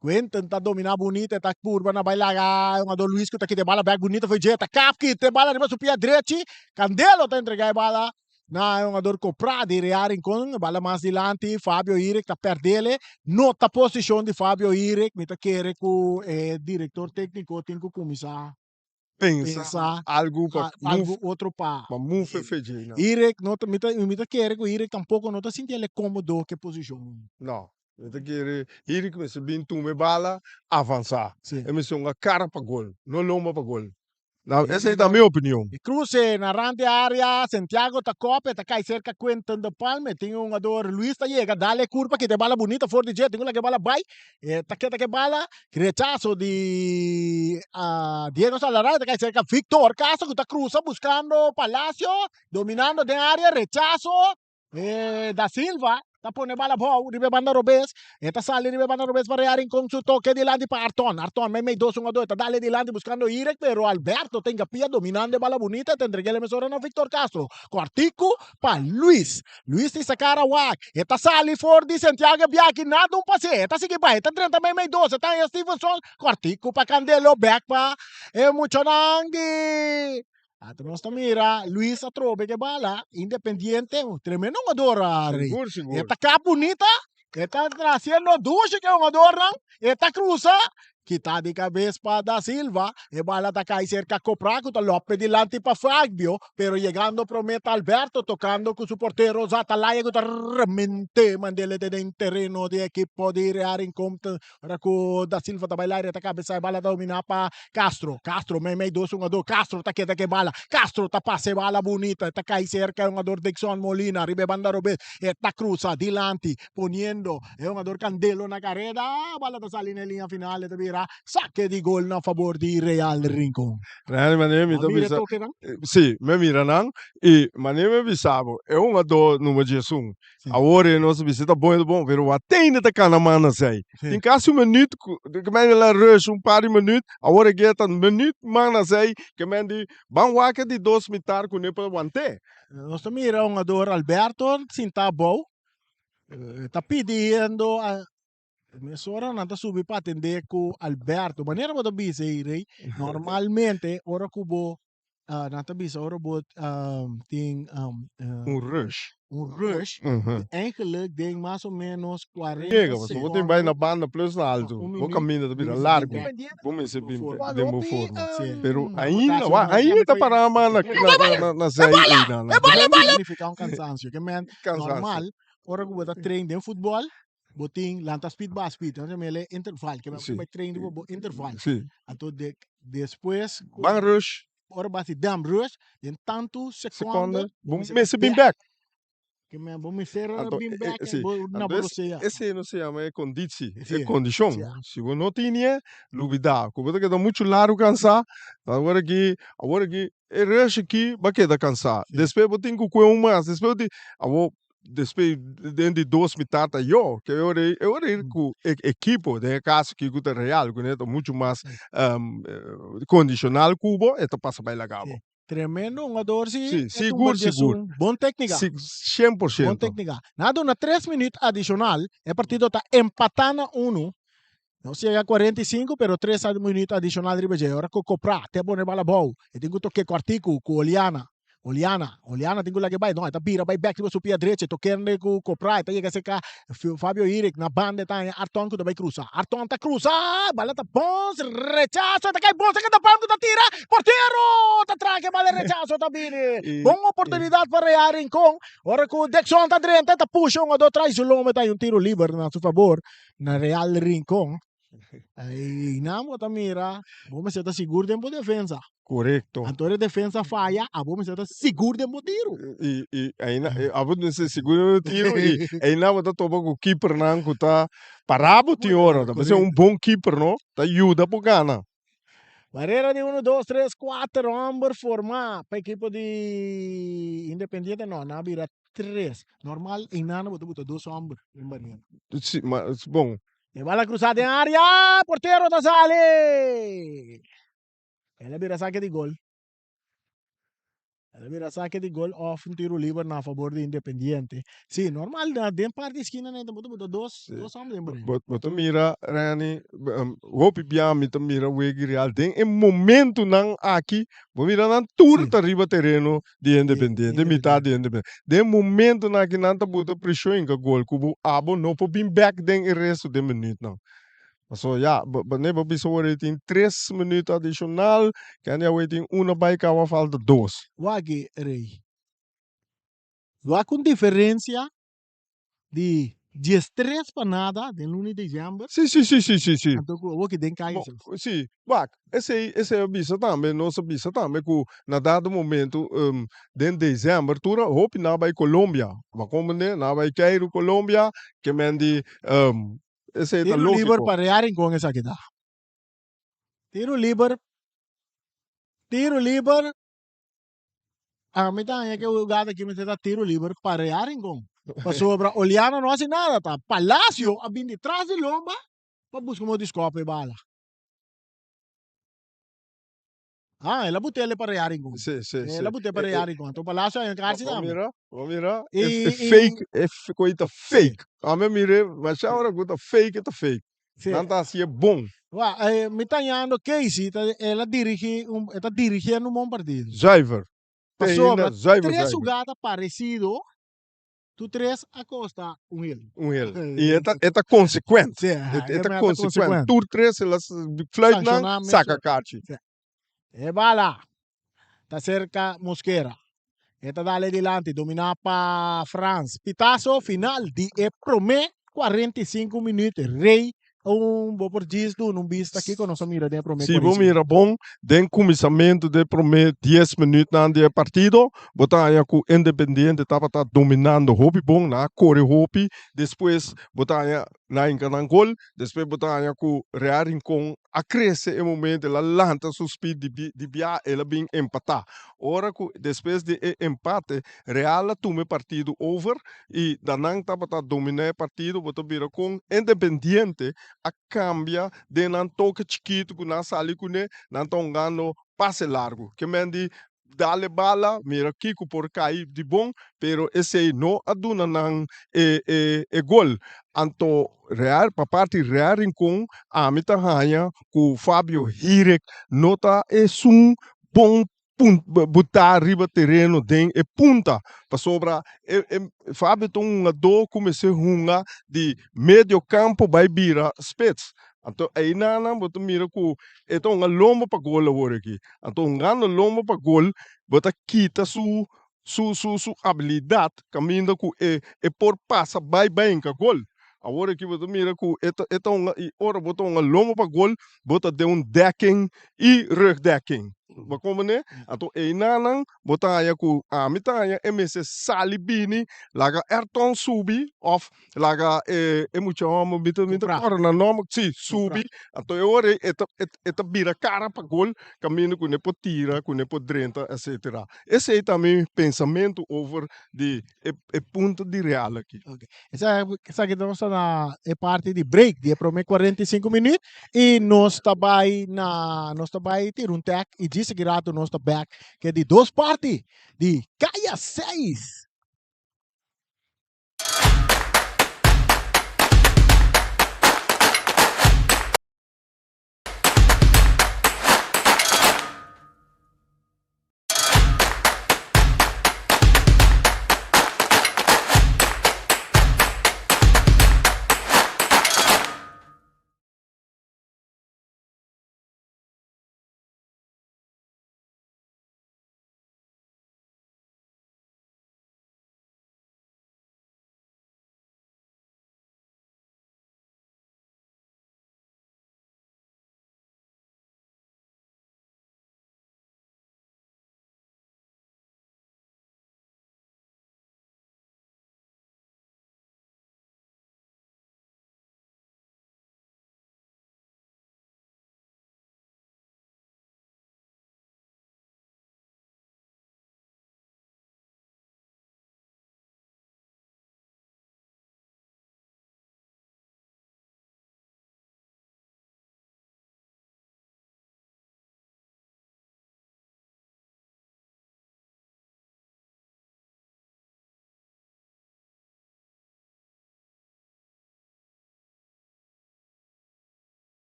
Quentin tá dominar bonita, tá curva na bailaga, um do Luiz que tá aqui de bala, back bonita, foi dieta, Kafki, te bala, riba supia direita, Candelo tá entregar a bala, na um jogador comprar, de rear em com, bala mais dilante, Fábio Irek tá perdele, nota posição de Fábio Irek, me tá querer que o diretor técnico tem que começar pensa algo para algo outro para move fedina. Irek, nota, me tá querer que o Irek tampouco não tá sentindo cômodo que posição. Não. Eu quero ir que se bem tu me bala avançar. Sim. É me songa cara para gol, não lomba para gol. Nou, essa é a minha opinião. E cruce na rande área, Santiago ta copia, ta cai cerca Quentin de Palme, tem um jogador Luis ta llega, dale curva que te bala bonita for de jet, tem que bala vai, ta que bala, que rechazo de Diego Salaray, ta cai cerca Victor Castro que ta cruza buscando Palacio, dominando de área, rechazo da Silva. Ta pone bala bom, ribe banda Robes, eta sale ribe banda Robes para rearing con su toque de landi para Arton, may 2-1-2, ta dale de landi buscando Irek, pero Alberto tenga pia dominando bala bonita, te entregué la mesura no Victor Castro, Quartico pa Luis di sacara wak, eta sale for di Santiago Biaki, nada pase, eta sige ba, eta 30 may 12, ta Stevenson, Quartico pa Candelo, back pa, mucho nangi. At nós mira, Luis Atrobe que bala, Independiente, um tremendo jogador, Rei. Seguro. Esta cá bonita, está trazendo duas que é um jogador, esta cruza, que tá de cabeça para da Silva, e bala da cai cerca Copraco, tá Lopes delante para Fabio, pero llegando promete Alberto, tocando con su portero Zatalaya, que realmente mandele de terreno de equipo de rear en conta, ora con da Silva da bailar, ta cabeça bala domina para Castro, may 2-1-2, Castro tá que bala, Castro tá passe bala bonita, tá cai cerca un jogador Dixon Molina, ribe banda Robes, esta cruza delante, poniendo, è un jogador Candelo na carrera, bala tá salindo in linea finale, saque de gol na favor de Real Rincón. Real Manemi Mira bisa. toque não? Sim, me mira não. E Manemi bisabo é uma do numa jesum. Agora nós visita bom, pero atende da cana mana sei. Tem quase minuto que men la rush par de minuto. Agora get een minuut mana sei que men di ban waka di 2 mitar com nepa wante. Nós mira um jogador Alberto sinta bom. Tá pedindo a Mesora nanta subi para atender com Alberto. Maneira mo bisa irei. Normalmente ora kubo nanta bisa ora bot ting Rush. rush. Eigenlijk denk mais ou menos 40 Chega, você vou ter na banda plus na alto. Vou caminhar da vida largo. Vamos ser bem demo forma. Pero ainda tá para mana na sei ainda. É bala. Significa um cansaço. Que men normal ora kubo tá trein de futebol. Boting lanta speed ba speed então mele interval que vai treino bo interval ato depois ban rush ora basi dam rush em tanto segundo bom me bem back que me bom me ser bem back na velocidade esse não se chama condição é condição se você não tinha lubida como que tá muito largo cansar agora que é rush aqui vai quedar cansar depois boting com mais depois depois de 2 mitata que eu com equipo de caso que guta real com é muito mais condicional cubo e passa bem legal. Tremendo jogador seguro. Bom técnica. 100%. Bom técnica. Nada na 3 minutos adicional, o partido está empatando 1. Não chega a 45, pero 3 minutos adicional ribe je. Ora co Copra, te bone bala bom. E tengo toque quartico com Oliana tengo la que vai, não, tá bira, vai back su pia direita, toquando com Copra, tá chega seca Fabio Irek na banda tá Arton que vai cruzar. Arton tá cruza, bala tá bom, rechazo, tá cai bom, tá da pam tá tira, porteiro, tá traque bala rechazo tá bine. Boa oportunidade para Real Rincón. Ora com Dexon tá direita, tá puxa um do trás, o lombo tá um tiro livre na seu favor na Real Rincón. Aí namo tá mira, vamos ser seguro de defesa. Correcto. Antônio defesa falha, a bomba está seguro de tiro. E ainda a bomba se seguro de tiro e ainda você toma com o keeper não que tá parado de hora, tá ser bom keeper não, tá ajuda para ganhar. Barreira de 1, 2, 3, 4 homens formar para equipe de Independiente não, na vira 3. Normal em nada botar 2 homens em barreira. Sim, mas bom. E bala cruzada em área, porteiro da sale. Ela vira saque de gol. Ela vira saque de gol off um tiro livre na favor de Independiente. Sim, normal, dentro parte da esquina, né? Botou 2 homens em barreira. Botou mira, Rani, roupa piame, tu mira o real. Tem um momento não aqui, vou mirar na turta riba terreno de Independiente, metade de Independiente. Tem momento na que não tá botando pressão em gol, cubo abo não pode vir back den o resto de minuto não. So ja, wanneer we zo in 3 minuten additionaal, kan je weten una bijkawa falta 2. Wagi rei. Wa com diferença de 13 para nada, de 1 de dezembro. Sim, sim, sim, sim, sim, sim. Então, o que tem cair. Bom, sim, bak, esse é bisa também, nossa bisa também, que na dado momento, dentro de dezembro, tura, hope na vai Colômbia, mas como né, na vai Cairo, Colômbia, que mendi, esse é Tiro livre lógico. para rearing com essa aqui dá. Tiro livre, tiro livre. A mitad é que o gato aqui me dá tiro livre para rearing com. Para sobra, Oliana não hace nada, tá? Palácio, a bem de trás de lomba, para buscar um descopo e bala. Ah, ela botou ele para rearing com. Sim, sim, sim. Ela botou para rearing com. Então, Palácio é encarce também. Vamos mirar, é E, fake, coisa sim, fake. A me mire, mas agora coisa fake, é fake. sim. Não tá assim, é bom. Me está llamando Casey, ela dirige, está dirigindo um bom partido. Zuiver. Para Tem ainda, sobra, zuiver, três zuiver. jogadas parecidas, tu três acosta ele. Ele. E é consequente. Sim, É é consequente. consequente. Tur três, elas flight não, Sancionamento. saca carte. Sim. E bala, está cerca Mosquera. Esta dale adelante, domina para France. Pitazo final de promê 45 minutos. Rei, bom por disso, não vista aqui com nossa mira de promê Se bom 45. mira bom, den começamento de primeiro 10 minutos na de partido, botar aí com Independiente estava tá dominando hobby bom na corre hobby, depois botar aí na encanan gol, depois botar aí com Real Rincon a crescer em momento ela lanta suspeito de bia ela bem empatar. Ora depois de empate, Real tume partido over e danang estava tá dominar partido, botar vira com Independiente a cambia de nan toque chiquito que nan sali kune nan tongano passe largo que mendi dale bala mira kiko por cair de bom pero esse no aduna nan gol anto real pa parte real rincon a mita hanya ku Fábio Hirek nota um bom botar arriba terreno den e punta para sobra Fábio tom do comecei hunga de medio campo vai vira spets. Então, aí na boto mira ku ito nga lombo pa gol awore ki. Então, nga no lombo pa gol, bota kita su habilidade caminho ku por passa vai ka gol. Agora que você mira que ito nga ora boto nga lombo pa gol, bota de dekking e rugdekking. Ba como né? Então, aí nanang bota ya ku mitaya MS Salibini laga Ayrton subi of laga mucho amo mito Comprar. ora na nome si Comprar. subi ato ore eta bira cara para gol caminho com nepo tira com nepo drenta etc. Esse é também pensamento over de ponto de real aqui. Okay. Essa aqui nossa na é parte de break, de promê 45 minutos e nós vai ter um tag e disse que nós está back que é de duas partes de Caia 6.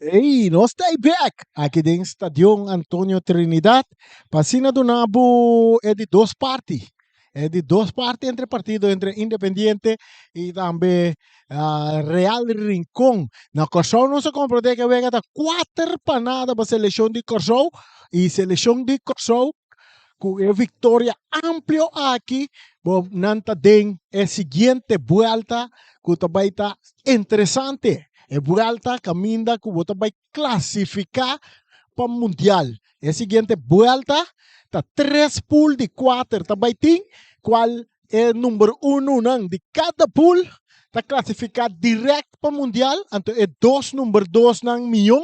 Hey, no stay back. Aqui dentro do Estadio Antônio Trinidad. Passina do Nabo é de duas partes. É de duas partes entre partido, entre Independiente e também Real Rincón. Na Corsão não se compreende que venha da quatro panadas para a seleção de Corsão. E seleção de Corsão com a vitória ampla aqui. Bom, nanta den é seguinte volta que também está interessante. É volta caminha que você vai classificar para o Mundial. É seguinte volta, está 3 pool de 4 também tem, qual é o número 1 de cada pool, está classificado direto para o Mundial, então é 2 número 2 ng milhão,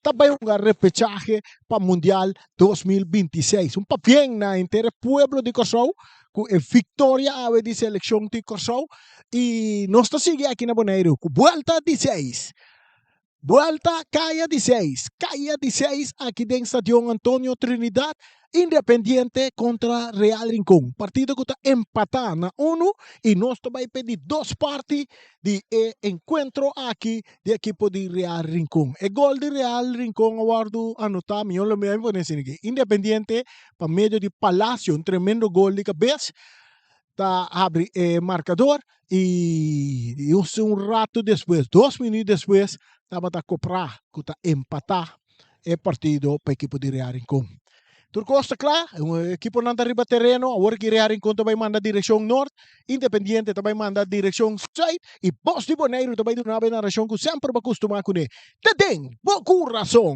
também um repechaje para o Mundial 2026. Um papel na inteira pueblo de Kosovo, com a vitória de seleção de Kosovo, e nós estamos aqui na Bonaire, com volta de 6. Vuelta caia de 6 aqui dentro do Estadio Antônio Trinidad, Independiente contra Real Rincón. Partido que está empatado na 1 e nós também pedir 2 partes de encontro aqui de equipo de Real Rincón. O gol de Real Rincón aguardo anotar, eu lo me voy a decir aqui. Independiente para meio de Palacio, um tremendo gol de cabeça. Tá, abre marcador e um rato depois, 2 minutos depois, estava a comprar, que está empatar o partido para a equipe de Real Rincón. Turcosta, claro, a equipe não está arriba terreno, agora que Real Rincón também manda direção norte, Independiente também manda direção sul, e Bosch de Bonaire também tem uma narração que sempre vai acostumar com ele. Tem boa razão.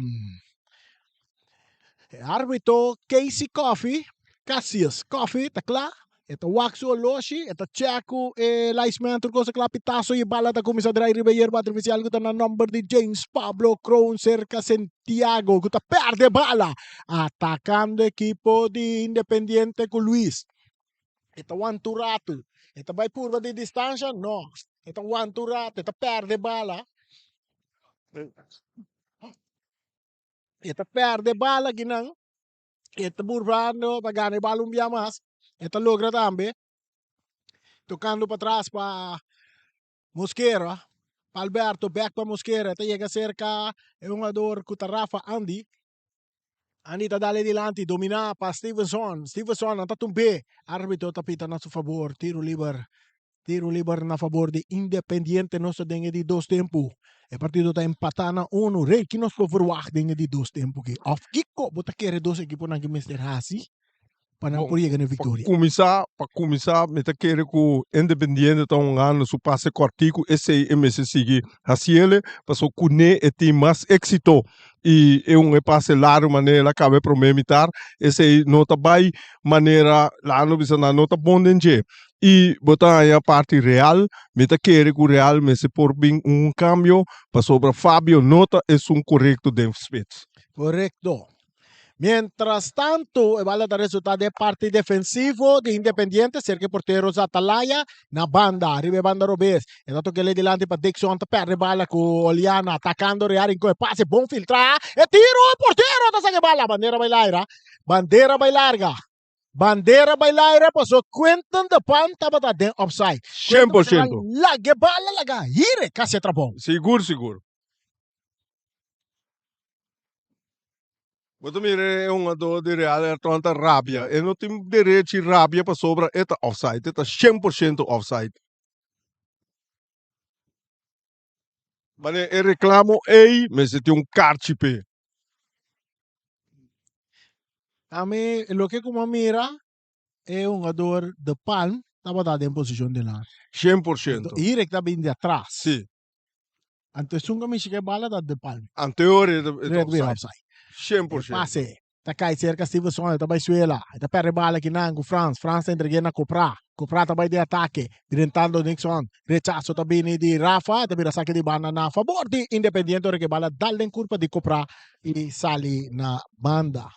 Árbitro Casey Coffee, Cassius Coffee, tá claro? Ito Waxo Loshi, ito Chaco, Laisman Turco sa Klapitaso, y bala ta kumisa dry Ribeyer, battery oficial ko na number di James Pablo Crown cerca Santiago, ko ta perde bala, atacando equipo di Independiente con Luis. Ito Juan Turato, ito ba'y purba di distansya? No. Ito Juan Turato, ito perde bala. Ito perde bala, ginang. Ito burrando, pagani balong biyamas. Ito logra tambe. Tocando para trás para Mosquera. Alberto, back para Mosquera. Ito llega cerca, é um jogador com Rafa Andy. Andy tá dali dilante, domina para Stevenson. Stevenson, ang tatumbi. Arbitro tapita na sa favor. Tiro liber na favor de Independiente. Nós dengue de 2 tempo. O partido está empatado na 1. Rei, que nós verwachten de 2 tempo. Of Kiko, bota querer 2 equipos na Mr. Hasi. Para não poder ganhar vitória. Para começar, me tá querendo que o Independiente tá ano su passe cortico, esse MS seguir haciele, para so cune e tem mais êxito e é um passe largo maneira acaba para militar, esse nota vai maneira lá no bisa na nota bondenje. E botar aí a parte real, me tá querendo que o real me se por bem cambio para sobre Fábio nota é um correto de Spitz. Correcto. Mientras tanto, vale el resultado de parte defensivo de Independiente, cerca porteros Atalaya, na banda, arriba banda Robes. E dato che lei delante per Dixon, perde bala con Oliana, attaccando Real in come passe, buon filtra, e tiro, portero, da sa che balla, bandera bailaira, bandera bailarga. Bandera bailaira, passou Quentin de Pan, tava da offside. 100%. Laga bala, laga, hire, casi trapão. Seguro. Mas mire, é um jogador de Real é tanta rábia. Ele não tem direito de rábia para sobra esta offside. Esta 100% offside. Mas ele reclamo ei, mas tem um carchipe. A mí, lo que como mira, é um jogador de Palm, estava dado em posição de lá. 100%. E ele está bem de atrás. Sim. Então, se um caminho que bala da de Palm. Anterior é offside. 100%. Passe. Tá cai cerca Stevenson, tá Venezuela. Tá perde bala aqui na France. France entregue na Copra. Copra tá de ataque. Direntando Nixon. Rechazo tá bem de Rafa. Tá vira saque de banda na favor de Independiente. Que bala dal den curva de Copra e sali na banda.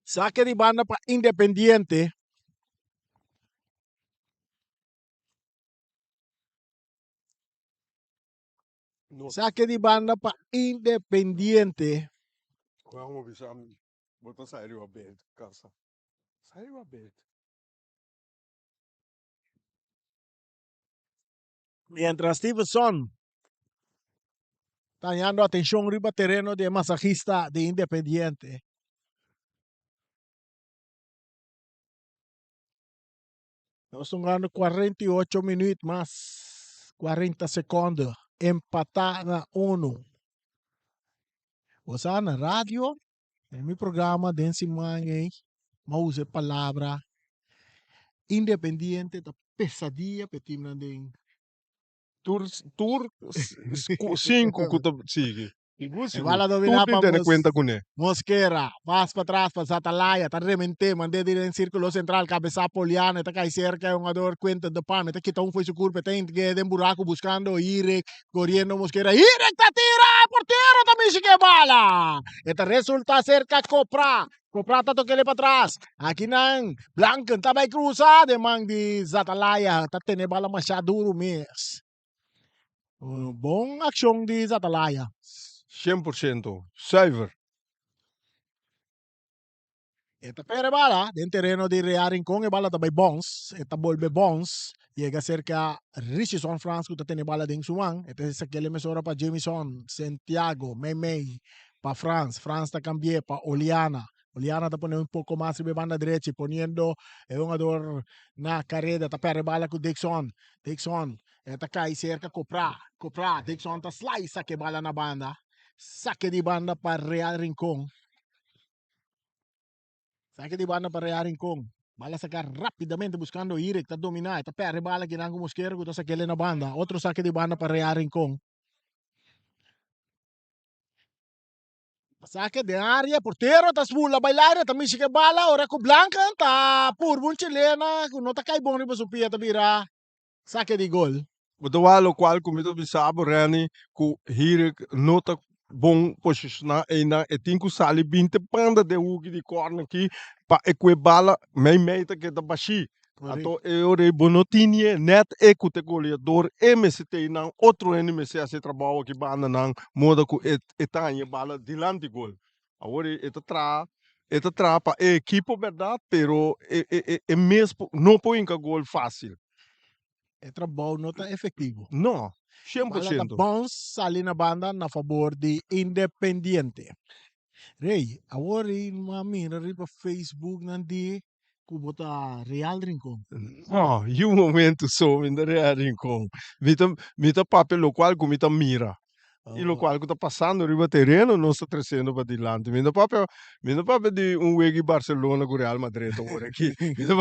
Saque de banda para Independiente. No. Saque de banda para Independiente. Vamos bisa botar saído aberto, casa. Saiu aberto. Mientras Stevenson está llamando atención arriba terreno de masajista de Independiente. Estamos jugando 48 minutos más 40 segundos. Empatada 1. Você na rádio, em meu programa, desse manhã, mas use palavra Independiente da pesadilla para time nanding. Tur 5 kuta sige. E bala Tudo dominar tem para ter conta com ele. Mosquera, vas para atrás para Zatalaya, está remente, mandé dir en círculo central, cabeza poliana, está cai cerca, un ador cuenta de pan, está quita foi su curva, está en que den buraco buscando Irek, corriendo Mosquera, Irek está tira, portero también se que bala. Esta resulta cerca Copra. Copra está toquele para atrás. Aqui nang Blanken, está vai cruzar, de mang di Zatalaya, está tene bala machaduro mes. Bom ação de Zatalaya. 100%. Zuiver. Esta pere bala, den terreno di Real Rincón, e bala também bons, esta volve bons, llega cerca Richardson France, que tem bala din sumang, esta es aquele mesora para Jamison, Santiago, Mei, para France, France está cambie para Oliana, Oliana está poniendo un poco más de banda derecha, poniendo un jugador na carrera, está pere bala con Dixon, esta cai cerca Copra, Dixon está slice, saque bala na banda, saque de banda para Real Rincón. Saque de banda para Real Rincón. Bala sacar rapidamente buscando Irek, está dominar, está perde bala que nango Mosquera, que está saquele na banda. Outro saque de banda para Real Rincón. Saque de área, porteiro, está smula bailar, também chega bala, ora com Blanca, tá purbo chilena, não tá cai bom riba supia, tá vira. Saque de gol. Betul lo qual comito bisabo reni ku hier nota bom posiciona ena e tinku sali binte panda de ugi di corner ki pa eque bala mei ta que da bashi. Ato e ore bonotinie net e ku te goleador e MST nang outro NMC a se trabalho que banda nang moda ku etanye bala dilante gol. Agora eta tra pa e equipo verdade, pero e mesmo não põe gol fácil. É trabalho não tá efetivo. No, Bala tá 100%. bons sali na banda na favor de Independiente. Rei, agora mira riba Facebook nandi kubota Real Rincón. No, e um momento só me dare rincon. Mita papel lo qual comita mira. E lo qual que tá passando riba terreno não está crescendo para dilante. Minda papel de wegi Barcelona com Real Madrid agora aqui. Minda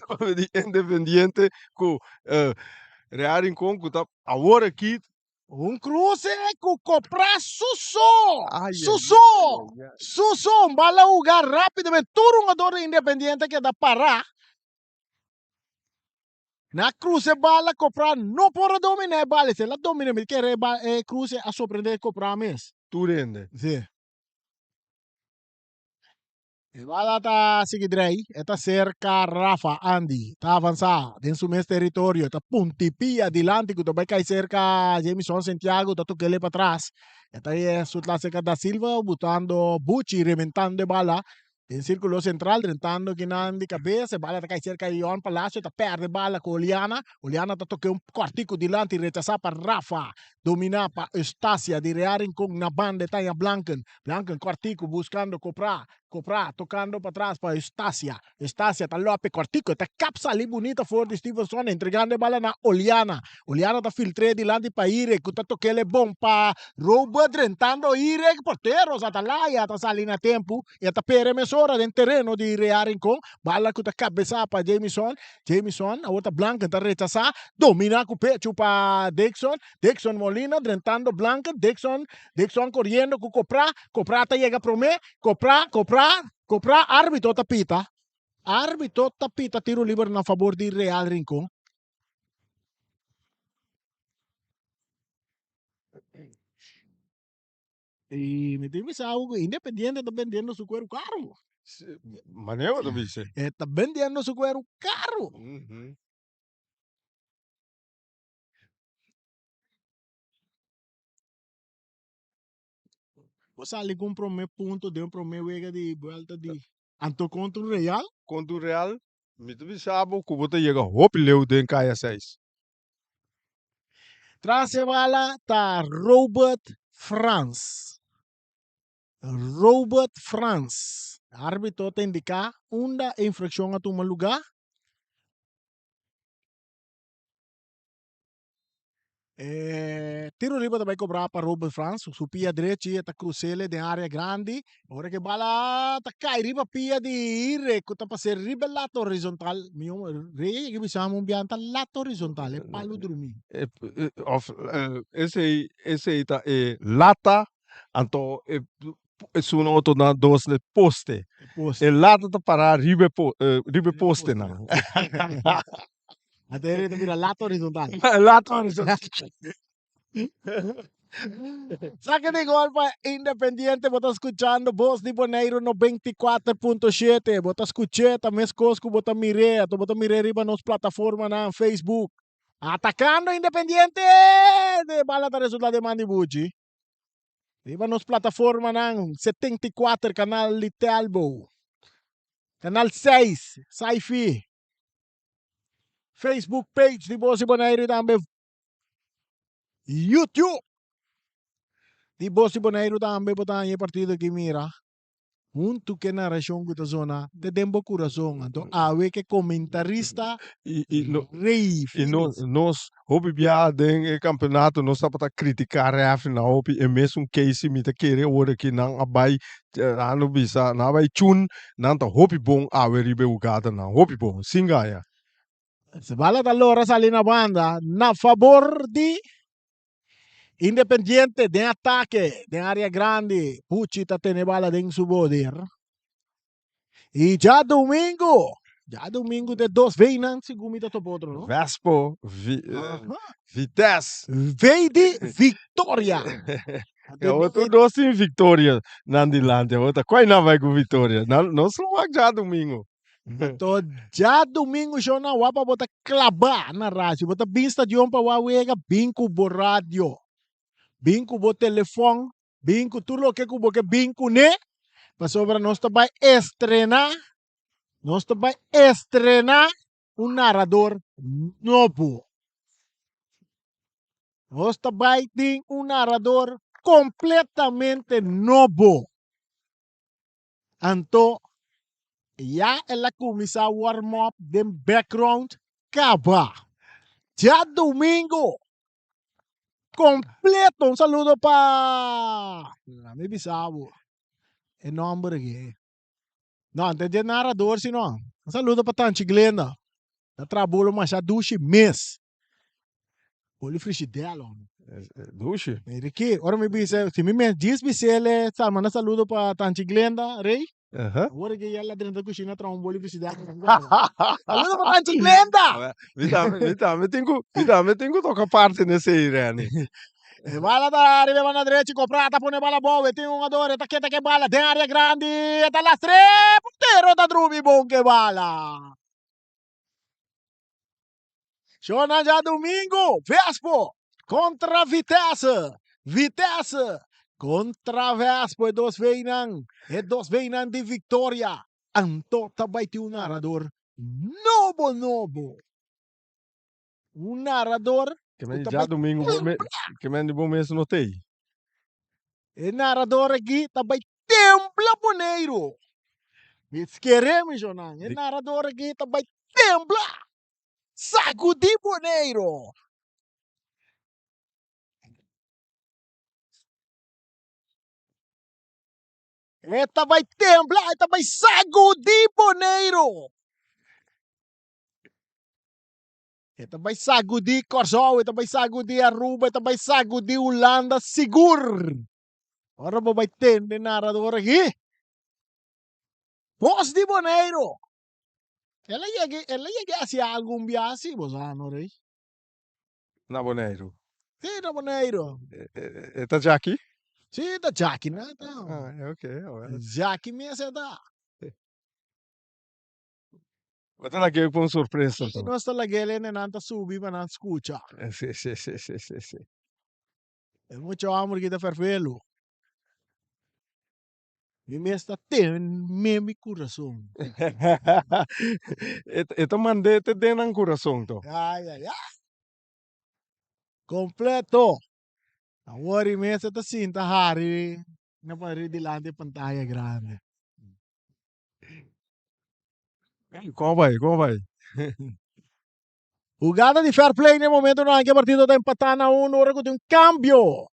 papel de Independiente com Real Rincon que tá agora aqui. Cruce com comprar Sussô! Ai, Sussô! ai, ai. Sussô! Bala lugar rapidamente. Todo um jogador Independiente que dá parar. Na cruce bala comprar não pode dominar bala. Se ela domina, me quer cruce a surpreender comprar mesmo. Tu rende. Sim. Bala tá seguindo aí. Está cerca Rafa, Andy. Está avançado. Dentro do mesmo território. Está puntipia adiante. Que também cai cerca Jameson Santiago. Está tocando para trás. Está aí sutla cerca da Silva. Botando Bucci, reventando bala. En círculo central, tentando que de cabeça, bala está cai cerca de Ion Palacio, está perde bala com Oliana está tocando quartico dilante e rechazar para Rafa, dominar para Estácia, de Real Rincón na banda, está em Blanken quartico buscando Copra, tocando para trás para Estácia está lope quartico, está capsa ali bonita for de Stevenson, entregando bala na Oliana está filtre dilante para Irek, está tocando bom para Robert, tentando Irek, porteiro, Zatalaya, está salindo a tempo, e está peremissora dentro terreno de Real Rincón, bala que está cabeça para Jamison, a outra Blanca está rechazar, domina com o pecho para Dixon Molina, tentando Blanca, Dixon correndo com Copra está chega para mim, Copra, árbitro tapita, tiro livre na favor de Real Rincón. E me diz algo, Independiente está vendendo su cuero caro. Maneiro, dice. Está vendendo su cuero caro. Você ali com um ponto, deu um wega de volta de Anto contra o Real. Contra o Real, mito bisabo, kubota yega hopi leu den kaya 6. Tras a bala tá Robert Franz. Robert Franz. Árbitro te indica uma infração a tomar lugar. Tiro riba também cobrar para Robert Franz. Su pia direita tá cruzele de área grande. Ora que bala tá cai riba pia de ire. Kuta pa ser riba lato horizontal. Mio rei que bisamo un bianta lato horizontal. É palo dormir. Of esse ita e lata, anto e suno auto na dos le poste. Posto. E lata ta para ribe poste na. Até ele vira lato horizontal. Lata horizontal. Saque de gol para Independiente, bota escuchando Voz de Bonaire no 24.7, bota escuché, também escosco, bota mire, bota mire riba nos plataforma na Facebook. Atacando Independiente, de bala da resultado de Mandibucci. Riba nos plataforma na 74, canal Litelbo. Canal 6, Saifi. Facebook page de Voz de Bonaire também. YouTube. Di Boss di Bonaire também botar em partido que mira. Muito que narração que zona de tempo coração. Então, awe que comentarista rei. E nós, hobby bia den e campeonato, nós tá para criticar a final, hobby e mesmo case me tá querer ora que não abai, ano bisa, não abai chun, não tá hobby bom awe ribe ugada não, hobby bom, singaya. Se vale allora sali na banda na favor di Independiente de ataque de área grande. Pucci tá tendo bala dentro su poder. E já domingo de dos veinan, segundo tá outro, não? Vespo, Vitesse. Vei de Vitória. É outro doce em Vitória, Nandilândia, outra, qual não vai com Vitória? Não só já domingo. Então, já domingo, já na wapa, bota clavar na rádio. Bota bem estadião para wawega, bem com o rádio. Bem com o telefone, bem com tudo o que cubo, que bem com né? Para sobre nós vai estrenar, narrador novo. Nós vai ter narrador completamente novo. Então, ya ela começa a warm up de background caba. Já domingo completo. Um saludo para me bisabo. É nome aqui. Não, não tem narrador senão. Um saludo para Tanti Glenda. Da trabalho mas já duche mês. Olha frigideira. Duche? Aqui, ora me bisa, se me diz bisele, manda saludo para Tanti Glenda, rei. Agora que ela dentro da cozinha traz bolo frigideira. Saludo para Tanti Glenda. Me tenho toca parte nesse irene. Bala da área, leva na direita, comprata, põe bala boa, tem um adoro, tá quieta que bala, tem área grande, tá lá três, puteiro da drubi bom que bala. Chona já domingo, Vespo, contra Vitesse, contra Vespo, e dos veinan de Vitória. Anto também tem um narrador novo. Um narrador Que me já domingo, que me de bom mês notei. E narrador aqui também tembla boneiro. Me queremos, Jonan. E narrador aqui também tembla. Sacudi boneiro. E também tembla, e também sacudi boneiro. E também sacudi Corsol, e também sacudi Aruba, e também sacudi Holanda seguro. Ora vai ter narrador aqui. Voz de boneiro. Ela ia hacia algum viagem, você não, rei? Na Boneiro. Sim, na boneiro. Tá já aqui? Sim, da Jackie, né? Ok. Jackie me acerta. Mas tá aqui com surpresa. E nós estamos aqui, né? Nanta subi, mas não escuta. Sì. É muito amor que tá fervelo. Mi mesta teme mi corazón. Ito mandete din ang corazón to. Ay, ay, ay. Completo. Awari mesta ta cinta hari na pari delante pantalla grande. Como vai? Como vai? Jugada de fair play nel momento no anche partito da empatare a 1 ora con un cambio.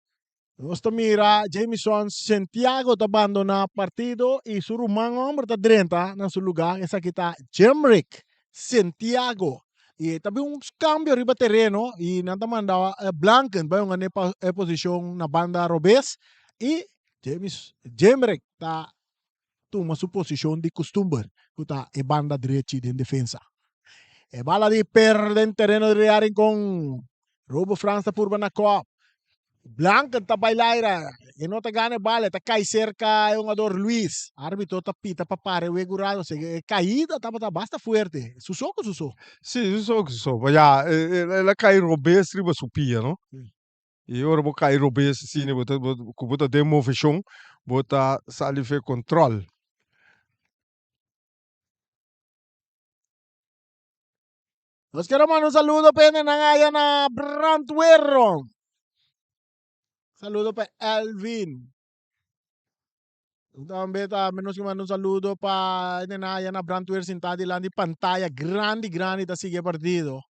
Nostra mira, Jameson Santiago ta abandona partido e su rumang hombre ta 30 na su lugar esa kita Jemrick Santiago. E tabi un cambio riba terreno e nanta manda Blanken ba yung position na banda Robes e Jemrick ta tuma su position di costumer kuta e banda direita in defensa. E bala di perde in terreno di Rearing con Robo França por Banacop. Blanca ta bailaira. E não ta gane bala. Ta cai cerca o jogador Luiz. Árbitro ta pita pa pare. O egurado. Caída ta basta fuerte. Susou com susou. Sì, so. Ma ja, ela cai robes riba supia, no? E ora bo cai robes sine bota demo fechon, bota sali fe control. Nos queremos mandar un saludo pene nangaya na Brantwero. Saludo pa Elvin. Também tá menos que manda un saludo pa nangaya na Brantwero sentado lá de pantalla grande tá sigue partido.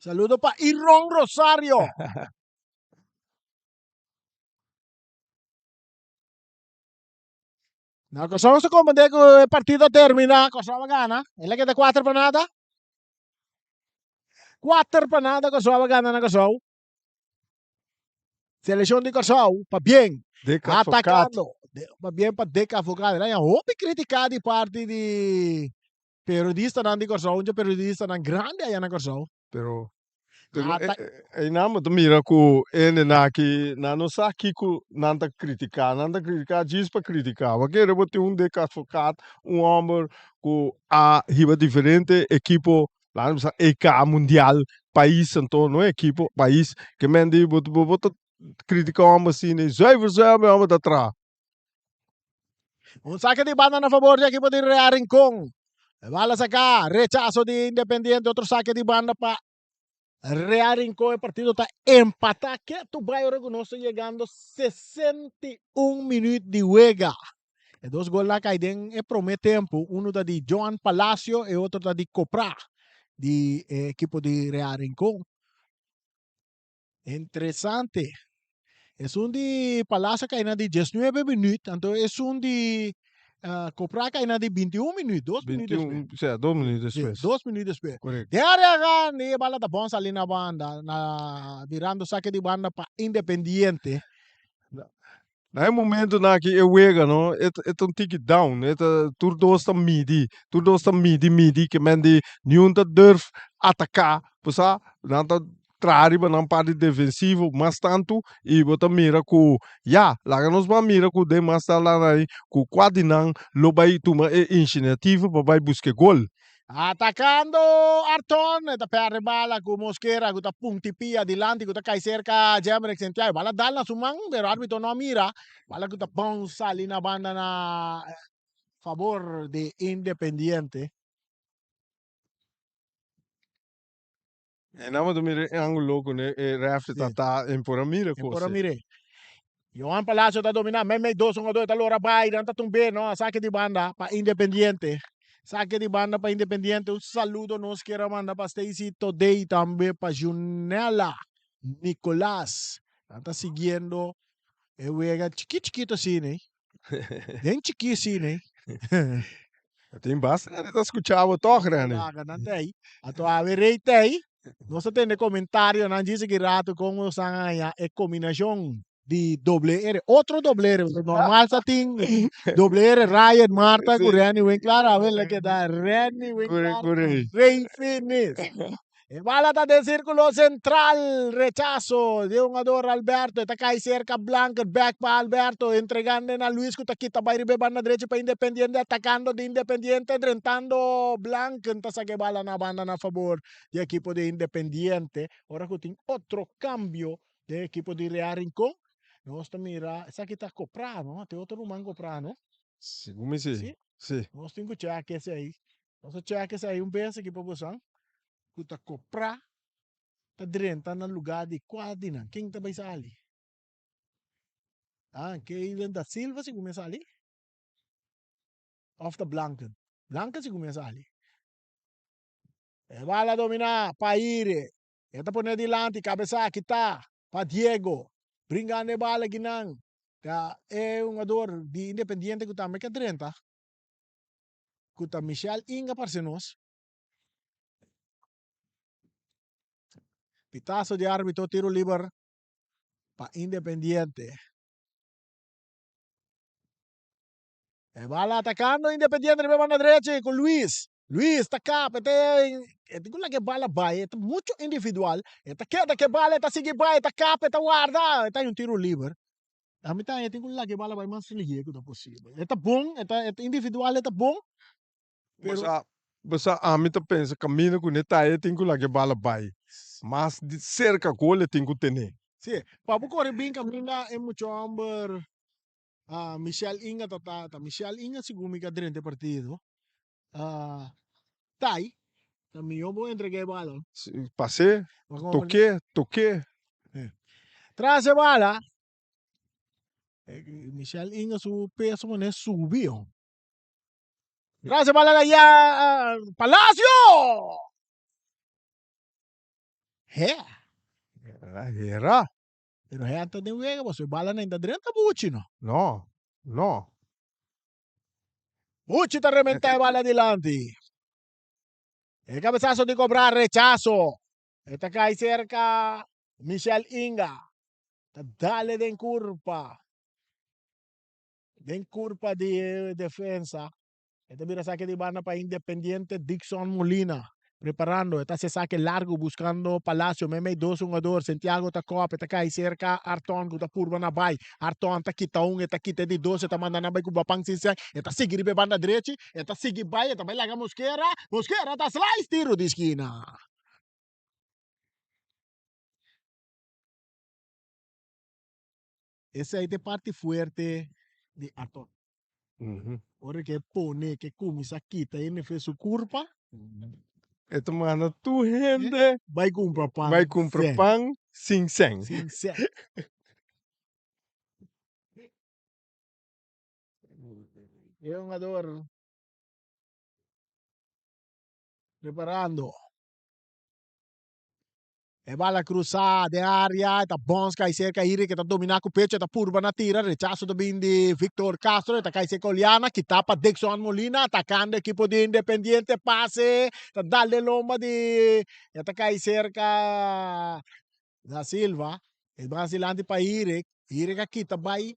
Saludo pa Iron Rosario. No, cosa se comande que el partido termina, cosa va gana. Ele que de 4 para nada. 4 para nada, cosa va gana na cosa. Seleção de Corsau, para bem. Deca Atacando. Para bem para Deca Focado. Lá houve criticar de parte de periodista na de Corsau, um periodista na grande aí na Corsau. Pero inama to mira ku ene na ki na no sa ki ku nanta critica diz para criticar porque ele botou um deca focado homem ku a riba diferente equipo lá no sa EK mundial país então não é equipo país que mendi botou criticar homem assim né zuiver homem da tra Un saque de banda a favor del equipo de Real Rincón. Bala saca, rechazo de Independiente, otro saque de banda para Real Rincón. El partido está empatado. Que tu Bayo reconoce llegando 61 minutos de juega. Dos goles lá caíram e promete tempo. Um da de Joan Palacio e outro da de Copra, de equipo de Real Rincón. Interessante. Es un de Palacio que hay de 19 minutos, entonces es un de Copra que hay de 21 minutos, 2 minutos 21 cioè 2 minuti después. después 2 minutos después. corretto De área ni bala da bon sali na banda, virando saque de banda para Independiente. Na een momento na que eu wega no, het een ticket down, het turdos midi que men die niunta durf atacar, posa, nanta trariba nan parte defensivo, mas tanto e bota mira ku ja, laga nos ba mira ku de mas lá nai ku quadinang lobai tuma initiativa para buscar gol. Atacando Arton, esta perre bala con Mosquera, con punti pia adelante, con cai cerca Jemrek Santiago, bala dalla sumang, pero árbitro no mira, bala con bon sali na banda na favor de Independiente. En dan moet mira angulo con refte tata en por mira Ora cosa. mire. Johan Palacio está dominando, me 2-1-2, está lora vai, está tumbe, no, saque de banda para Independiente. Saque de banda para Independiente. Un saludo nos quiero mandar para Stacy Today también para Junela Nicolás. Está siguiendo. Juega chiquito cine. Bien chiquito cine. Tem bastante, está escuchando toch, Rani. A tu averei no se tiene comentario, no dice que rato como sangaya es combinación de doble R, otro doble R, normal sa ting doble R, Ryan, Marta, Sí. Randy Winkler, a ver la que da Randy Winkler, Ray Fitness. Bala está del círculo central, rechazo de un jugador Alberto, está acá cerca Blanco, back para Alberto, entregando a Luis, que está aquí, está para banda derecha para Independiente, atacando de Independiente, enfrentando Blanco, entonces que bala na banda a favor del equipo de Independiente. Ahora que tiene otro cambio del equipo de Real Rincón, nós mira, essa aqui tá comprar, não? Tem outro man comprar, não? Segundo sim. Sim. Sim. Nós temos que checar esse aí. Nós checar esse aí, peso aqui para você. Que tá comprar, tá dentro, tá no lugar de quadrina. Quem tá vai sair? Ah, que Ivan da Silva se começa ali? Of the Blanken. Blanken se começa ali. Bala dominar, pa Ire. Eta poner dilante, cabeça, aqui tá. Pa Diego. Bringando bala ginang. É um jogador de Independiente que também que 30. Que tá Michel Inga parcenos. Pitazo de árbitro, tiro libre pa Independiente. Bala atacando Independiente, le manda derecha con Luis. Luis está acá, tengo la que bala vai, é muito individual. Está queda que bala, está sigue vai, está cá, está guarda, está um tiro livre. A mim tá, tengo la que bala vai mais ligeiro que possível. Está bom, está individual, está bom. Pero Basta a mim tá pensa caminho com neta aí tem que lá que bala vai. Mas de cerca gole tem que ter. sim, para correr bem caminha é muito amber. Michel Inga tá Michel Inga segundo me durante partido. Tai, também eu vou entregar bala. Passei, toquei. Tras a bala, Michel Inga su peso mané subiu. Tras a bala allá, Palacio! Era? Pero antes de juego, você bala na dentro Bucci, no? No, no. Bucci te rementa bala adelante. El cabezazo de cobrar rechazo. Está cae cerca Michel Inga. Dale de curva. De curva de defensa. Este mira saque de banda para Independiente Dixon Molina. Preparando, está se saque largo buscando Palacio, meme 2 jugador, Santiago está copa, está cae cerca Arton, que está purba na bay, Arton está quita está quita de 2, está manda na bay com bapang sinsa, está seguir be banda direita, está seguir bay, está vai larga Mosquera está slice tiro de esquina. Essa aí é a parte forte de Arton. Ora que pone, que começa a quita, ele fez sua curva. Ito mana tu gente vai comprar pão. vai comprar pão sem sem. Sincero. É um jogador preparando. Bala cruzada de área, está bom, cai cerca ire que está dominando o pecho, está purba na tira, rechazo também de Victor Castro, está cai cerca Oliana, que tapa Dixon Molina, atacando equipo de Independiente, passe, está dando loma de, está cai cerca da Silva, el brasileiro para Ire aqui está vai,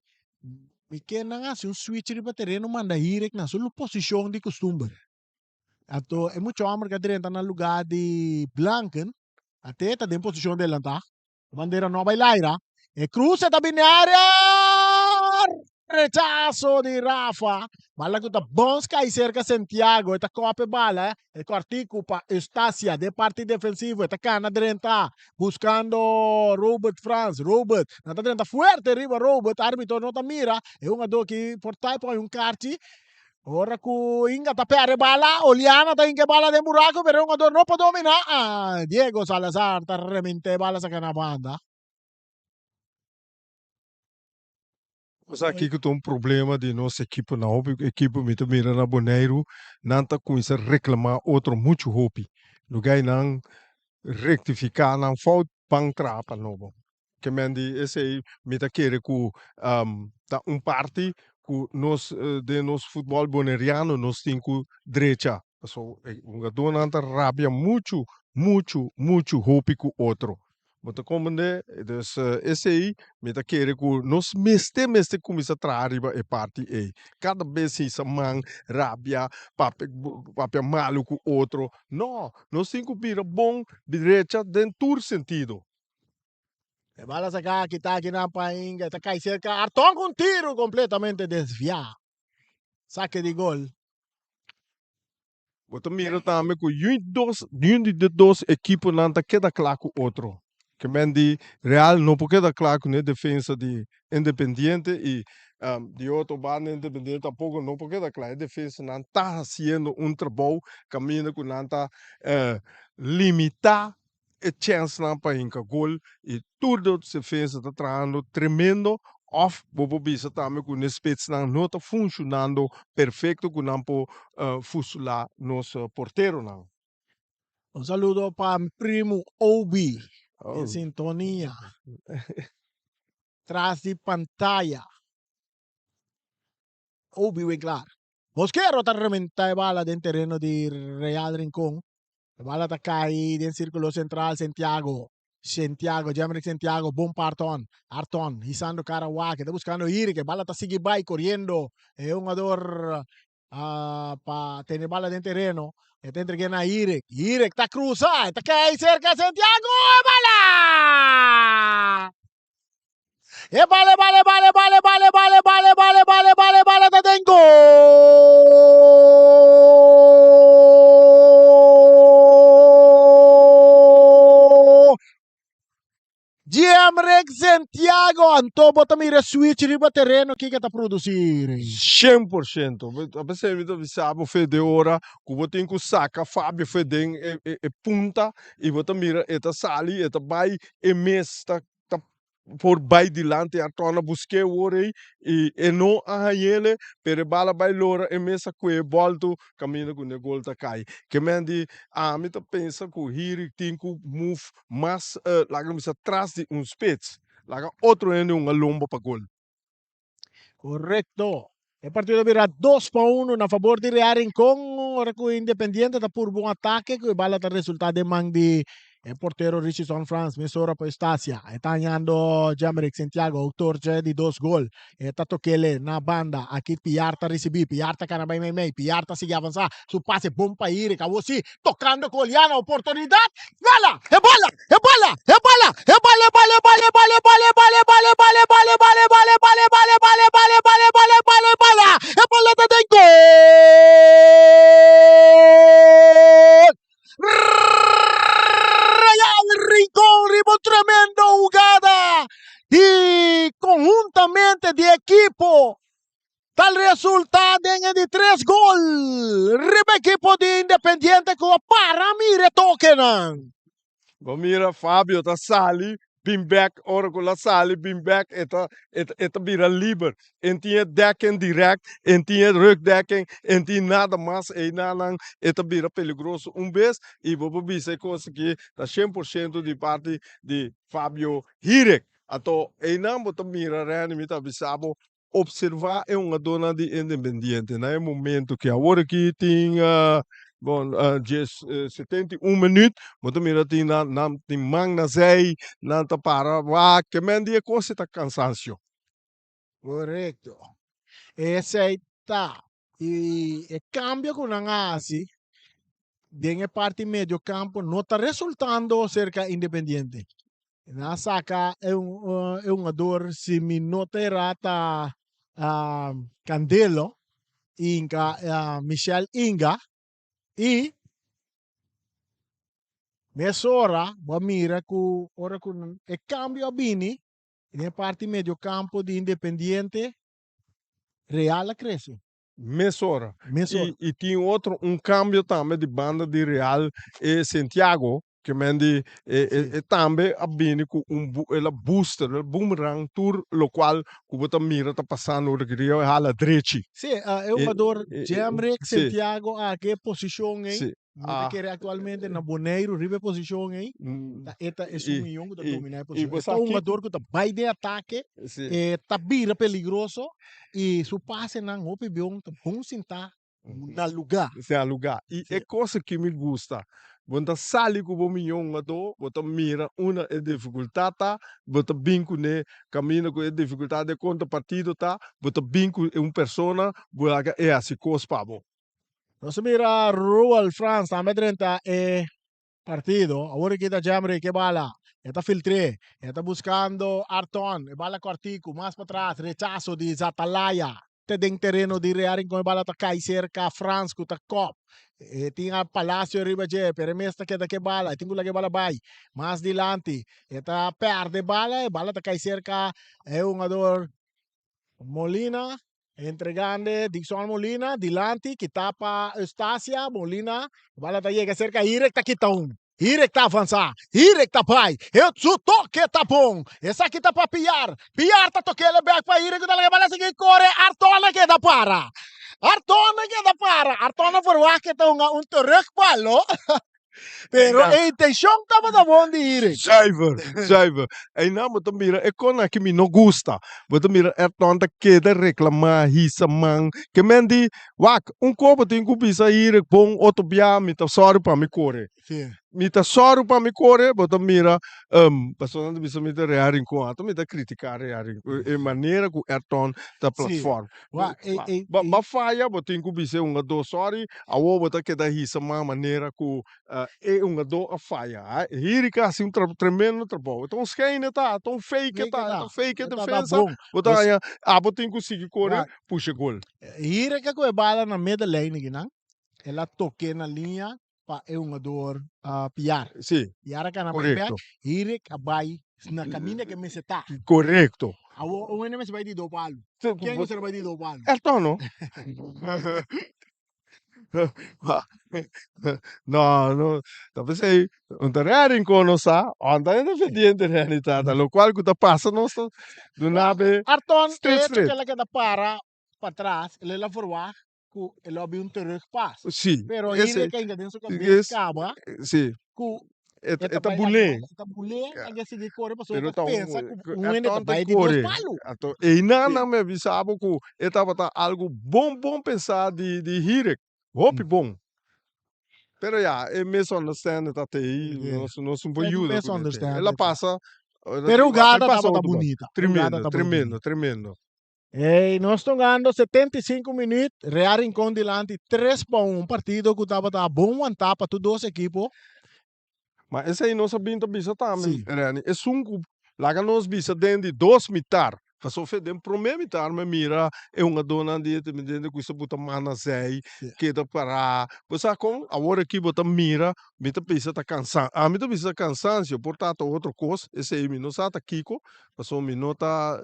e que não hace um switch de terreno, manda Ire na sua posição de costume. Então, é muito homem que está no lugar de Blanken, até está em posição dele, tá? Bandeira nova e Laira. E cruza da área. Rechazo de Rafa. Bala que está bom cai cerca Santiago. Está copa bala. E cortico para Estácia de parte defensivo. Está cana drenta. Buscando Robert Franz. Robert. Está drenta fuerte arriba Robert. Árbitro não tá mira. É um jogador que por tai põe um kart. Ora ku Inga tapere bala, Oliana ta inge bala de buraco, pero un ador no può dominar. Diego Salazar ta remente bala sa canabanda. Mas aqui que tem problema de nossa equipe na hobby, equipe me mira na Boneiro, não tá com isso reclamar outro muito hobby. Lugar não rectificar, não falta pang trapa novo. Que mendi esse aí me tá querer que tá parte que nós de nosso futebol boneriano nós tem que direita. So, um jogador não tá rabia muito hobby com outro. Mas como né, dus esse aí me tá querer que nós meste começa a trazer e parte aí. Cada vez isso man rabia, papel malo com outro. Não, nós temos que vir bom direita dentro do sentido. E bala sa cá que tá aqui na Inga, tá cai cerca. Arton com tiro completamente desviado. Saque de gol. Você mira também que um de dois equipes não tá queda claro com o outro. que men di Real não pode dar claro com a defesa de Independiente e de outro bando Independiente tampouco não pode dar claro. A defesa não está fazendo trabalho caminho com não está limitar a chance para inca gol e tudo se fez está trazendo tremendo of bobo bisa também com o spits não está funcionando perfeito com não po fusilar nosso porteiro não. Un saludo para mi primo Obi Oh. en sintonía. Tras de pantalla. Obi Wiglar. Mosquero está reventar bala del terreno de Real Rincón. La bala está caída del círculo central Santiago. Jamrick Santiago, bom para Arton, Isando Carawak, está buscando ir, que bala está sigue by corriendo. Es un jugador para tener bala del terreno. Está entregando a Irek. Irek está cruzado, está caído cerca de Santiago. ¡Bala! Vale, te tengo. Jamrick Santiago, Anto bota mira switch riba terreno que está produzindo. 100%. A pesar de que sabe foi de hora, que você tem que sacar Fábio foi de punta e você mira eta sali, eta vai e mês tá por vai dilante a torna busque ore e não a ele per bala vai lora e mesa que volto caminho com o gol tá cai que mendi a mim tá pensa que o hiri tem que move mais lágrimas atrás de spits laga outro ende lomba para gol. Correcto. El partido virá 2-1 a favor de Real Rincón. Ahora que Independiente está por buen ataque, que va a dar resultado de man de el portero Richardson France, Mesora para Estacia. Está ganando Jamrick Santiago, autor de 2 gols. Está toquele na banda. Aquí Piarta recibe, Piarta canabay may, Piarta sigue avanzar. Su pase bom para ir, acabó así, tocando Coliana, oportunidad. ¡Bala! ¡Es bala! ¡Es bala! ¡Es bala! ¡Es bala! ¡Vale, vale, vale, vale, vale, vale, vale, vale, vale, vale, vale, vale, vale, vale, vale, vale, vale, bala! ¡Es bala de gol! Real Rincón, ritmo tremendo jugada y conjuntamente de equipo. Tal resultado de 3 gols. Ribe equipo de Independiente que para mí retokenan. Mira Fábio tá sali bim back ora com la sali bim back eta bira liber en tinha dekking direct en tinha rugdekking en tinha nada mais e nalang eta bira peligroso vez e vou bisa coisa que tá 100% de parte de Fábio Hirek ato e não bota mira reanime tá bisabo observar é uma dona de Independiente né momento que agora aqui tinha bom, 71 minutos, mas mira tem na mang na sei, na ta para wa que men dia coisa tá cansancio. Correcto. Ese ahí está. Y el cambio con Angasi en el parte medio campo no está resultando cerca de Independiente. Na saca es un jugador si mi no te rata Candelo, Inga, Michel Inga, y Mesora, mira que ora con el cambio a Bini, en el parte medio campo de Independiente, Real crece. Mesora. E tinha outro cambio também de banda de Real e Santiago que mendi também abini com ela booster, boomerang tour, lo qual que você mira tá passando o que rio hala direito. Sí, es un jugador Jamrick sí. Santiago a qué posición ahí. Sí. No te quiere actualmente na Boneiro, ribe posición ahí. Esta es un millón que domina la posición. Este es un jugador que está de ataque, está vira peligroso y su pase na opinión está bom sentar na lugar. Sem lugar. E é coisa que me gusta. Quando sali com o milhão você mira uma dificuldade, você binco né, caminha com a dificuldade de contrapartido tá, você binco uma pessoa, você é assim coisa para bom. Entonces mira, Ruel France, también 30 partido. Ahora quita Jamrick, que bala. Está filtré, está buscando Arton, bala cortico, más para atrás, rechazo de Zatalaya. te den terreno di rearing com bala ta cai cerca France ku ta cop. Tinha Palácio arriba je, pero mesta que daqui bala, tinha que bala vai, mais dilante, eta perde bala, bala ta cai cerca é um jogador Molina entregando Dixon Molina, dilante, que tapa Eustácia, Molina, bala tá chega cerca, Irek tá quitão. Irek tá avançar, Irek tá pai, eu su toque tá bom, essa aqui tá pra Piar tá toquele back pra Irek, tá lá, bala seguir corre, Artona que dá para, Artona for que tá um terugpalo, pero a intenção tava da bom de Irek. Zuiver. En nou moet mira, ik kon na kimi no gusta. Moet mira tonta queda reclamar hisa man. Que mendi, wak, kopo tingu bisa Irek bom otobia mita sorry pa mi core. Sim. Mita sorry pa mi core, bota mira, passando bisa mita rearing com ato, mita criticar rearing. E maneira que Ayrton da plataforma. Ma faia, bota tingu bisa do sorry, awo bota queda hisa man maneira que do a falha. Hierika assim tremendo trabalho. Então schijnen tá, então fake tá, fake defesa. Bota aí, botin conseguir correr, puxa gol. Hierika que bala na meia lane gina, ela toque na linha para jogador Piar. Sim. Piar que na correto. Hierika vai na caminha que me se tá. Correto. O ene me se vai de do palo. Quem você vai de do palo? Então não. No, talvez aí, un terreno non sa, anda in obbediente realtà, lo qual che passa non sto, non ave Arton, straight. que ela que da para trás, ele lá forward, que ele abre um terugpas. Sì, Pero ele que ainda dentro que acaba, sì. que Eta bulé. Eta bulé, alguém se corre para Pero só pensa que é ene vai de dois palos. E nana me avisava que etava algo bom pensar de Hirek. Hope bom. Pero ja, e misunderstand dat aí, nós um boiudo. Ela passa. Pero o gada estava bonita. Tremendo. Ei, nós estamos ganhando 75 minutos, Real Rincón delante, 3-1, partido que estava bom, uma tapa, tu dois equipos. Mas esse aí nós sabemos bisa também, Rani. É lá que nós bisa dentro de 2 mitar. Passou fedem primeiro mitar, mas mira, é uma dona de dentro que isso bota mana sei, que da para, você com a hora que bota mira, mita bisa tá cansado, mita bisa cansancio, portanto outro coisa, esse aí não está Kiko, passou minota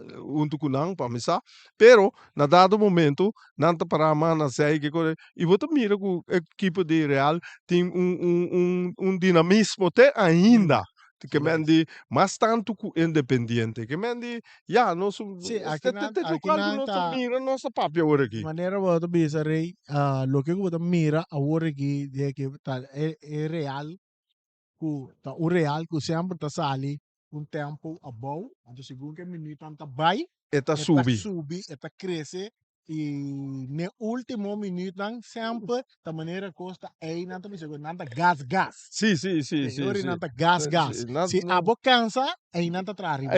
kunang para misa, pero na dado momento, nanta para mana sei que corre, e bota mira que o equipe de Real tem dinamismo até ainda. Que mendi mas tanto independente que mendi nós aqui não mira nossa papel agora aqui maneira boa bisa rei lo que eu mira agora aqui de que tá é real tá o real que sempre tá sali tempo above então segundo que minuto tá vai eta subi eta cresce e no último minuto sempre da maneira costa aí não também segundo nada gas sim ori nanta gas se abo cansa aí nanta trari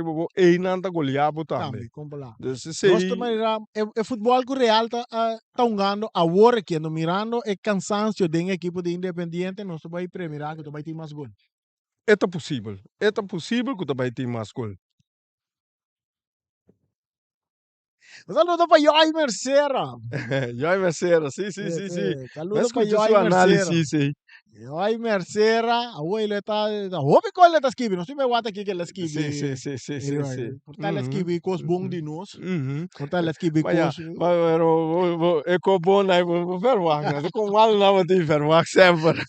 bobo aí nanta goliabo também gosto maneira é futebol que real tá jogando a hora que ando mirando é cansancio de equipe de Independiente não se vai premiar que tu vai ter mais gol é possível que tu vai ter mais gol. Un saludo para Joy Mercera. Joy Mercera, sì. Saludo para Joy Mercera. Joy Mercera, abuelo está, hopi con le taskibi, no si me guata aquí que le skibi. Sì. Porta le skibi cos bom di nos. Porta le skibi cos. Ma vero, è co buona, fermare, con mal non ti fermare sempre.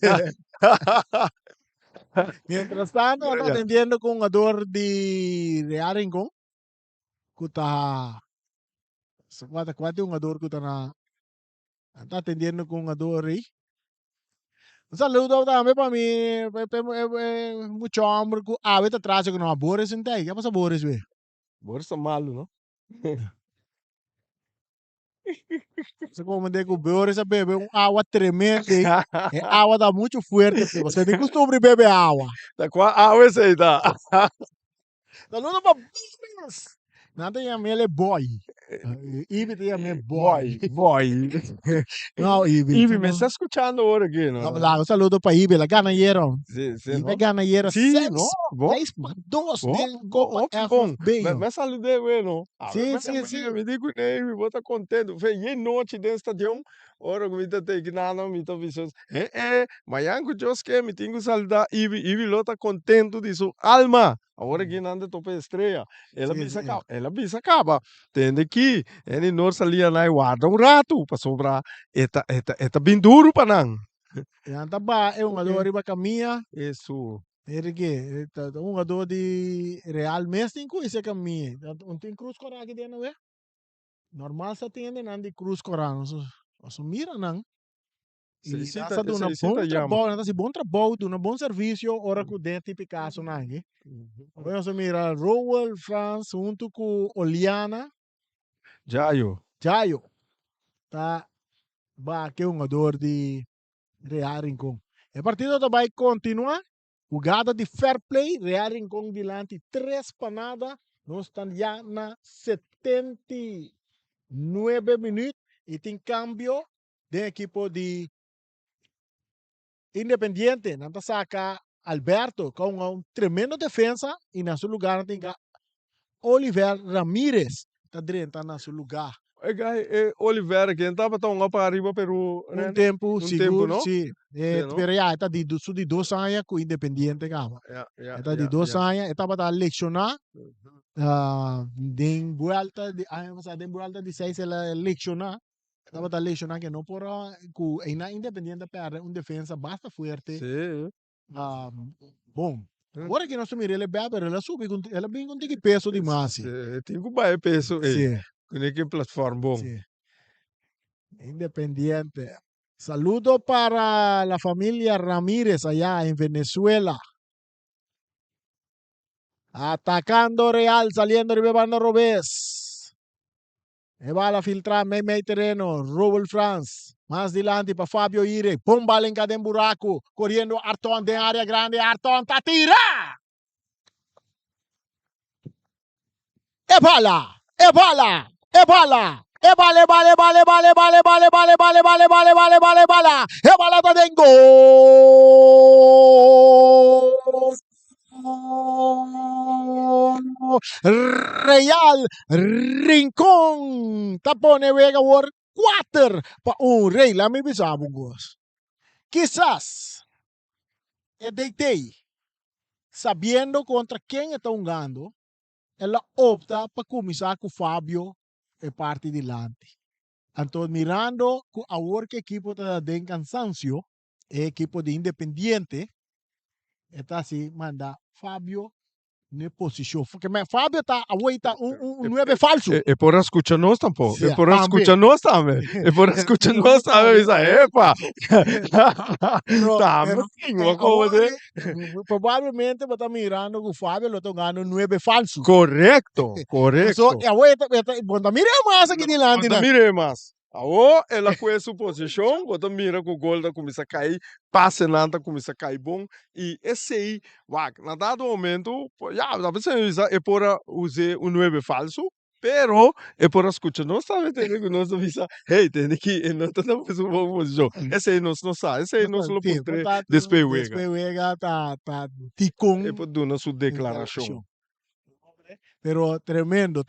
Mientras tanto, está atendiendo con un jugador de Real Rincón. Kuta Quase um jogador que está atendendo com um jogador aí. Um saludo também para mim, muito homem que está atrás que não há Boris não tem. O que passa Boris, velho? Boris é malo, não? Você como dizer que o Boris bebe água tremenda, é água dá muito forte, você tem costume de beber água. Tá com a água essa aí, tá? Saludo para Boris. Nada em ele é boy. Ibi também boy. Boy. Não, Ibi. Ibi, me está escuchando ahora aquí, ¿no? Vamos lá, um saludo para Ibi. La ganharam. Sí, sí, Ibi ¿no? ganharam Sí, no, bom, 6-2 bom, de Copa bom, que bom. FFB. Me saludei, bueno. Sim, sim, sim. Me digo, né, vou estar contente. Foi e noite dentro do estadião. Ora, me tá tem que nada, me tá visões. Mas que Deus quer, me tenho que saludar. Ibi lo tá contente disso. Alma. Agora que nada topa estreia. Ela Sim, bisa sim. acaba. Ela bisa acaba. Tende que, ele não salia na guarda rato para sobrar. Eta bem duro para não. Yan taba, um jogador iba caminha. Isso. Ele que, um jogador de Real Messi com esse caminha. Tem cruz coragem aqui dentro, é? Normal sa tingin nan di cruz coragem. So mira nan. E nasa doon na bom trabalho, nasa bom trabalho, doon na bom serviço, ora com dente Picasso na aqui. Agora so mira, Roel France junto com Oliana. Jayo. Tá, ba que um jogador de Real Rincón. O partido vai continuar. Jugada de fair play, Real Rincón dilante 3 para nada. Nós estamos já na 79 minutos e tem cambio de equipo de Independiente. Nanta saca Alberto com uma tremenda defesa e na seu lugar tem Oliver Ramírez está dentro na seu lugar. Oliveira que estava tão para arriba Peru Tempo seguro, não? sim. Pero já está de 2 anos com Independiente cama. Está de 2 anos, estava a lecionar. Den vuelta de 6 ela lecionar. Estava a lecionar que não por na Independiente perde defesa basta forte. Sim. Bom. Agora que nós subimos ele bebe, ela sube, ela vem com peso demais. Tem que baixar peso. Sim. Que plataforma bom. Sí. Independiente. Saludo para la familia Ramírez allá en Venezuela. Atacando Real, saliendo de banda Robés. Va a filtrar meio terreno. Roel France. Más adelante para Fabio Ire. Pon bala en cada buraco. Corriendo Arton de área grande. Arton ta tira. E bala. E bala da dengo. Real Rincón. Tapone Vega War 4 para Rey. La me bisabungos. Quizás deitei sabiendo contra quem está jugando, ela opta para começar com o Fábio e parte dilante. Então, mirando agora que o equipo está de cansancio, o equipo de Independiente, está assim, manda Fábio na posição. Porque Fábio está agora um 9 falso. É por escutar nós tampoco. Sim, É por escutar nós também. É por escutar nós também. Epa! Tá, uma coisa. Provavelmente você está mirando que o Fábio está ganhando 9 falso. Correto. So, agora você mira mais aqui dilante. Mire mais. Agora, ela com essa posição, você mira que o gol da começa a cair, passe nada começa a cair bom, e esse aí, na dado momento, já, é por usar um 9 falso, pero é por escutar, nós também temos que nós avisar, hey, tem que, não está na boa posição, esse aí nós não sabe, esse aí nós não podemos despegar. Despegar, tá, ticum. É por dar na sua declaração. Pero tremendo.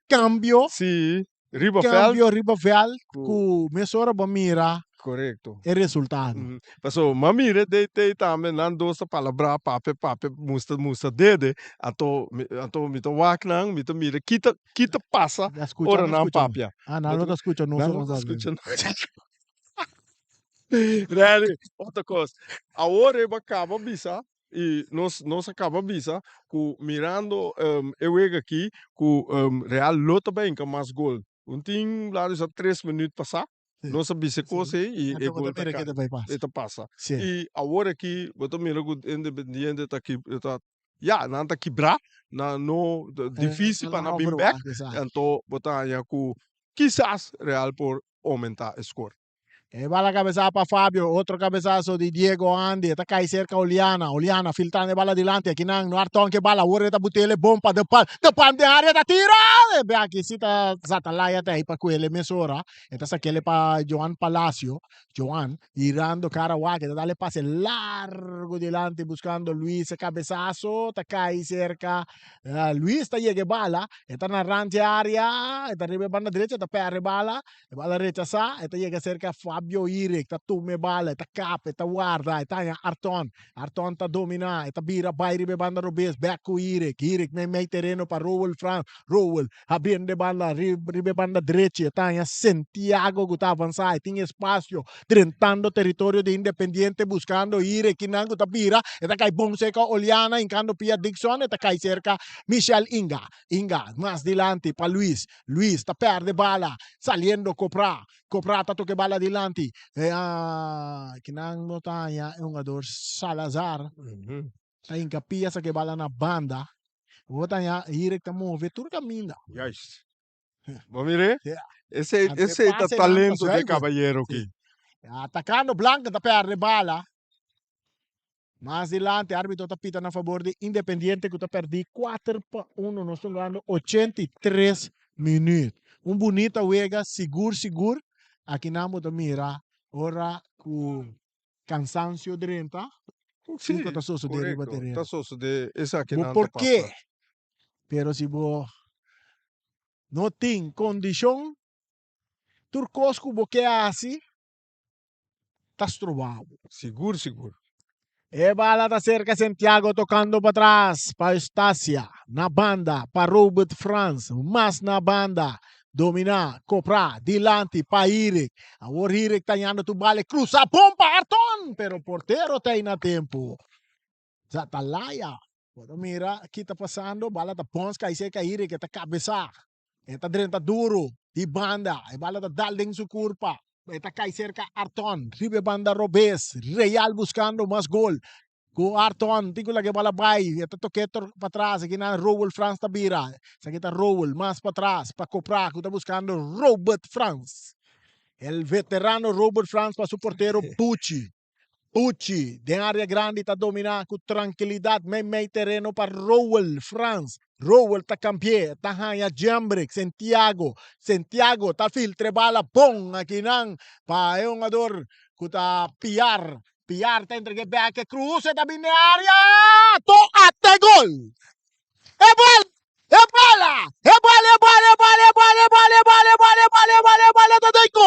Cambio. Sim. Ribafel, que mesora para mirar correto o resultado. Passou, mamire de também não dosa palavra pape musta dede ato mito waknang mito mira kita passa ora não papia. Não escuta não escuta. Real, outra coisa. A hora acaba bisa e nós acaba bisa com mirando eu aqui com Real lota bem com mais gol. Tem lá já 3 minutos passar. Não sabia se coisa e gol tá passa. E agora aqui, botou mira com Independiente tá aqui já não tá quebrar, não difícil para não vir back. Então botar já com quizás Real por aumentar o score. Va la cabeza para Fabio, otro cabezazo de Diego Andy, está cae cerca Oliana, Oliana filtrando bala adelante, aqui no Arton que bala, ahora está botele bomba depan de área da tira, ve aqui se tá Zatalaya tá aí para ele mesora, então aquele para Joan Palacio, Joan irando cara que dale pase largo delante buscando Luis cabezazo, está cae cerca, Luis está llega bala, está narrante área, está arriba banda derecha, está perre bala rechaza, está llega cerca Fabio Iric, está tume bala, está cap, está guarda, está Arton, Arton está domina, está bira, vai ribe banda robes, back ku Iric, Iric may terreno para Rowell Frank, Rowell, abrindo bala, ribe banda derecha, está Santiago que está avanzando, tem espaço, tentando territorio de Independiente, buscando Iric, Kinango está bira, está cai bom seca Oliana, encando Pia Dixon, está cai cerca Michel Inga, más delante para Luis, Luis está perde bala, saliendo Copra tá toque bala adelante. Kinang notanya é um jogador Salazar. Tá em capia sa que bala na banda. Botanya Irek tá move tudo caminho. Juist. Maar mire, Yeah. esse Até é o passe talento não, de tá caballero Sim. aqui. Atacando Blanca tá perde bala. Mais adelante, árbitro tá pitando a favor de Independiente que tá perdi 4-1, nós estamos ganhando 83 minutos. Bonita uega, seguro. Aqui namo da mira, ora com cansancio dentro, Sim, fica tá sosso de riba correto. terreno. Tá só de esse aqui não Por tá quê? passa. Pero se bo não tem condição, turcosco boque assim, tá estrobado. Seguro. Bala da cerca Santiago tocando para trás para Estácia, na banda para Robert Franz, mas na banda domina, comprar, dilante para Iric. Agora Iric tanhando tu bala, cruza, pompa, Arton, pero portero tem na tempo. Zatalaya. Mira, aqui está passando, bala da Ponska, e seca Iric, está cabeça. Está dentro duro, de banda, e bala da Dalding su curpa. Está cai cerca Arton, ribe banda Robes, Real buscando mais gol. Go Arton, tigo lagi bala bay, ito toquetor para trás, aqui na Rowell France tabira. Sa kita Rowell, mas para trás, para comprar, que está buscando Robert France. El veterano Robert France para su portero Pucci. Pucci, de área grande está dominando com tranquilidade, meio terreno para Rowell France. Rowell está campeão, está hanya Jambrick, Santiago está filtre bala, bom, aqui não, para é um jogador que está piar tá entre back, cruza da minha área, to até gol! É bola! É bola! É bola! É bola! É bola! É bola! É bola! É bola! É bola! É bola! É bola! É bola! Tá de gol!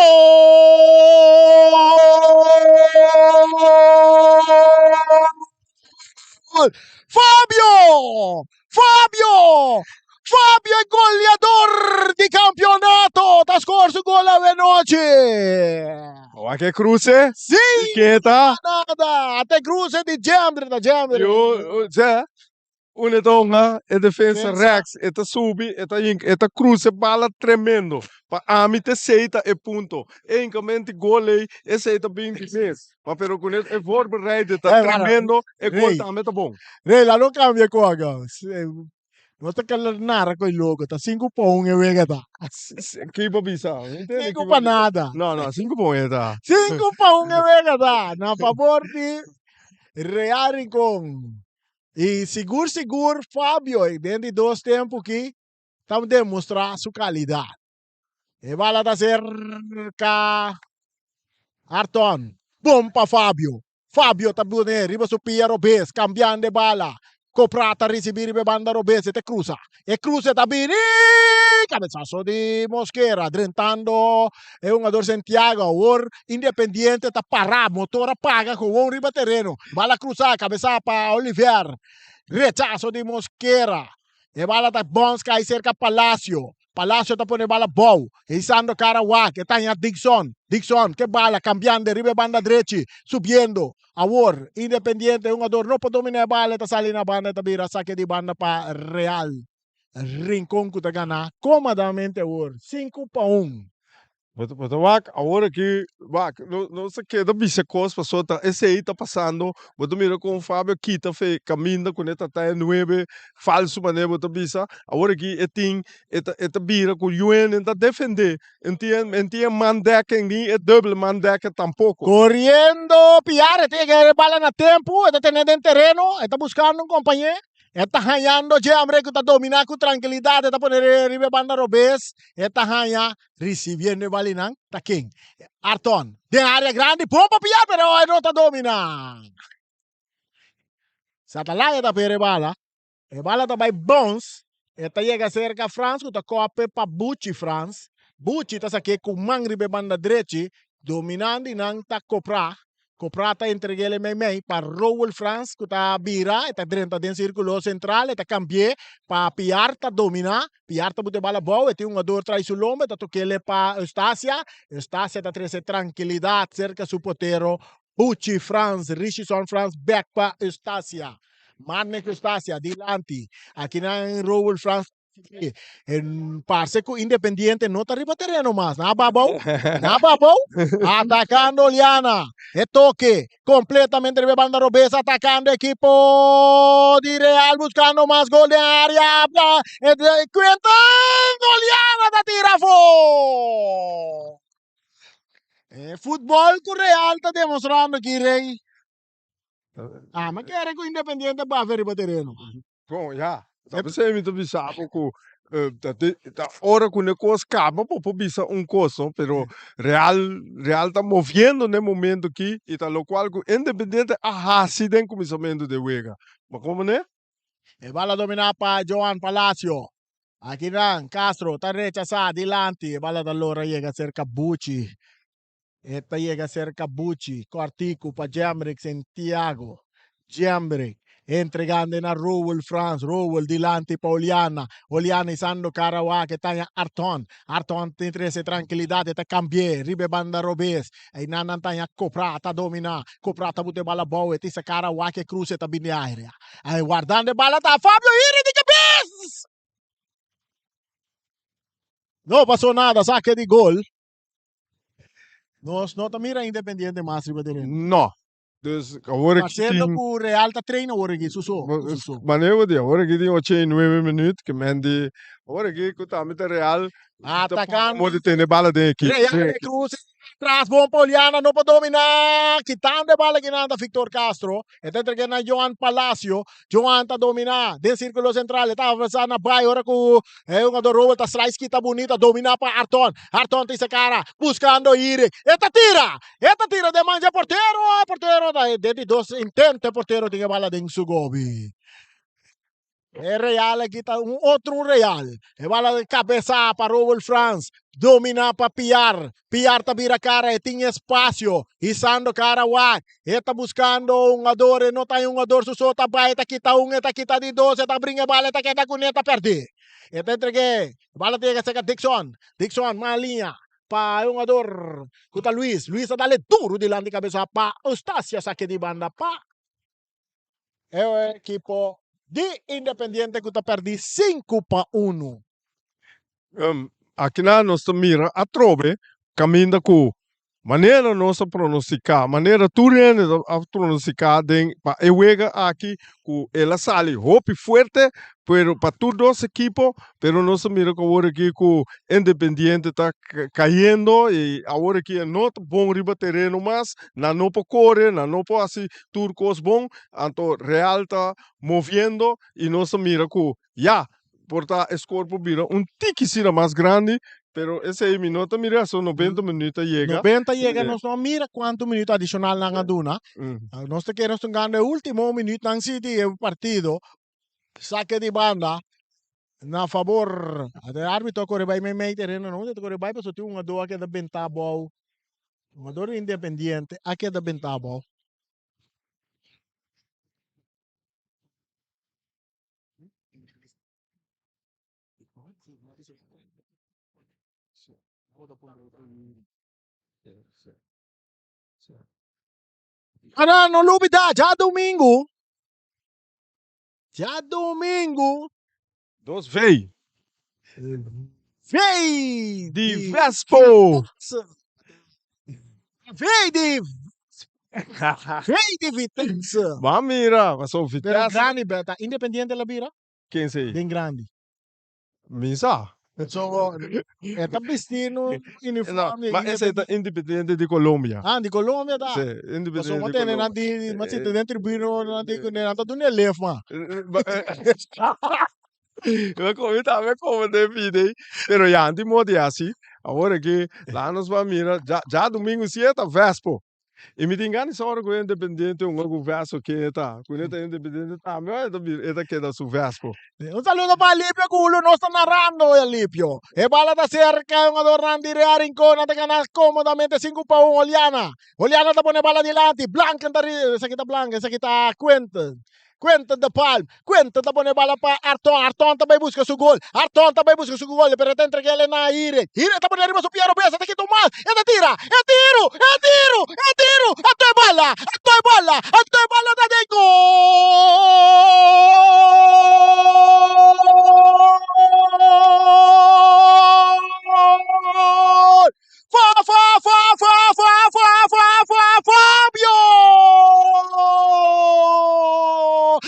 Fabio! Fabio! Fabio è goleador di campionato! T'ha scorso gol a veloce! Olha que cruze. Sì! Quieta. Nada! Até cruze di Jambre da Jambre! Zé. Une donga, e defensa Defensa. rex, eta subi, eta cruze bala tremendo. Pa ami te seita e punto. E incamente golei, e seita bem defesa. Ma pero con e voorbereid, tá tremendo, e gol também tá bom. Rei, la non cambia qua, non sta calernare con il logo, sta 5 pong e vega ta. Que bobisa. 5 pa nada. No, 5 bom é tá. 5 pong e vega ta. Na favor di Real con e seguro Fabio, e dentro de 2 tempos que estamos demonstrar sua qualidade. E bala da cerca Arton, bom para Fabio. Fabio tá bune, riba su Pia Robes, cambiando de bala. Coprata recibir be banda Robes, te cruza. E cruza tá bene. Cabezazo de Mosquera, drentando é um jogador Santiago, o Independiente tá parado, motor apaga com um riba terreno. Bala cruzar, cabeça para Oliver. Rechazo de Mosquera. E bala tá bons, cai cerca Palacio. Palacio tá pone bala bow. Isando Carawak, que tá em Dixon. Dixon, que bala, cambiando, ribe banda derecha, subiendo. Awor, Independiente, un jogador no puede dominar a bala, está saliendo a banda, está vira, saque de banda para Real. Rincón que te gana, comodamente, awor, 5-1. Mas wak, agora que wak, não se queda bicha cos passou tá esse aí tá passando, boto mira com o Fábio Kita fe caminha com eta tá 9 falso mané boto bicha, agora que eting eta bira com UN tá defender, entien mandeking ni et dubbele mandeking tampouco. Corriendo, pillar, tiene que dar bala a tiempo, está teniendo en terreno, está buscando un compañero, está hallando hambre que está dominando con tranquilidad, está poniendo arriba banda robes, está hallando, recibiendo balinang, está king. Arton, de área grande, pompa pillar, pero no está dominando. Satalaya está pere bala, e bala está by bounce, está llega cerca a France, que está cope pa Bucci France, Bucci está aqui com mangribe banda direita, dominando e não está copra está entregando mei para Rowell France que está bira está dentro do círculo central está cambiar para Piar está dominar Piar está botar bala boa tem dor traz o lombo está tocando para Eustácia está trazendo tranquilidade cerca do porteiro Bucci France Richardson France back para Eustácia Marne Eustácia dilante aqui na Rowell France en Parseco Independiente no está arriba terreno más. Nababou, atacando Liana. Toque completamente de banda robesa, atacando equipo de Real, buscando más gol de área. Cuentando Liana da tirafo. Fútbol con Real está demostrando que Rey. Mas quiere que Independiente va a ver arriba terreno. Bom, ja. Dat betekent dat bisa ako da hora que o negócio acaba por bisa coisa, pero Real tá movendo no momento aqui e tá lo qual que Independente se tem começamento de wega. Mas como né? Bala dominar para Joan Palacio. Aquí nan, Castro, está rechazada, adelante. Bala da Lora llega cerca Bucci. Esta llega cerca Bucci. Cortico para Jambrick, Santiago. Jambrick. Entregando a Rowell France, Rowell delante para Oliana usando Carawa que está Arton tiene esa tranquilidad, está cambiar, ribe banda robes, e nanan está Copra, está dominar, Copra está bute bala boa, e essa Carawa que cruza está bem área, aí guardando bala está Fábio Iri de cabeça, não passou nada, saque de gol, não está mira Independiente mais ribe dele. Não. Dus agora que Marcelo por Real tá treino agora aqui, maneiro de agora que tem 9 minutos que mende agora que tá met Real atacando pode ter bala de aqui. Real Cruz tras bom Poliana não pode dominar, quitando bala que nada Victor Castro, está entregando a Joan Palacio, Joan tá dominar, de círculo central, está avançando na baia, agora com um do Robert, tá slice que tá bonita, dominar para Arton tem essa cara, buscando Iri, esta tira de manja porteiro, de dois intenta porteiro, tem bala de Sugobi. Real aqui está outro Real. Bala de cabeça para Rowell France. Domina para Piar tá vira cara e tem espaço. Isando Carawa. Está buscando ador. Não tem ador. Susota ba. Está quita de 12. Está brinca bala. Está queda com eta perder. Está entregue. Bala tiga seca Dixon. Malinha. Pa ador. Kuta Luis dale duro dilante de cabeça pa Eustácia saque de banda pa. É o equipo de Independiente que está perdendo 5-1. Aqui na nossa mira a trove caminha com maneira nossa pronosticar, maneira turene a pronosticar den pa ewega aqui com ela sale hope forte, pero para todos os equipos, pero nossa mira com agora aqui com Independiente tá caindo e agora aqui não bom riba terreno mas não pode correr, não pode assim turcos bom, então Real tá movendo e nossa mira com porta escorpo vira tiquicina mais grande, pero esse minuto mira são 90 minutos chega. 90 chega, nós não mira quanto minuto adicional na aduna. Nós queremos ganhar o último minuto ng City o partido. Saque de banda na favor. O árbitro corre vai may terreno não, corre vai pero tem doa que da bentabo. Jogador Independiente aqui da bentabo. Não novidade, já domingo. Dos veio. Vei di di Vespo. Vei di Vei di Vitesse. Vamos mira, mas o Pero Vitesse, grandi, beta. Independiente la bira? quem sei? Ben grandi. Misa. So, eta vestino No, uniforme mas esse é independente de Colômbia. Ah, di Colombia da. Sì, So indipendente mo di tene Colômbia. nanti ma Eh, siete dentro biro nanti ne nanta dunia lef ma. Ma come devi? Pero ya, anti modi assim. Agora que lá nos vamos mirar, já domingo cedo, Vespo. E me engano, essa hora que o independente, um Vespo que tá, quando ele independente, tá, mas ele que da su Vespo. Un saludo para Alipio culo no sta narrando Alipio. E bala da cerca un adornante re a rincona te ganas cómodamente 5 pa 1 Oliana. Oliana te pone bala dilanti, Blanca esa kita Blanca, esa kita Quentin. Quentin de Palm, Quentin te pone bala pa Arton, Arton também busca su gol, Arton também busca su gol, pero te entrega ele na Ire te pone arriba su Piero Bessa, te quita mais, e te tira, é tiro, a tua bala, da de gol! Fabio!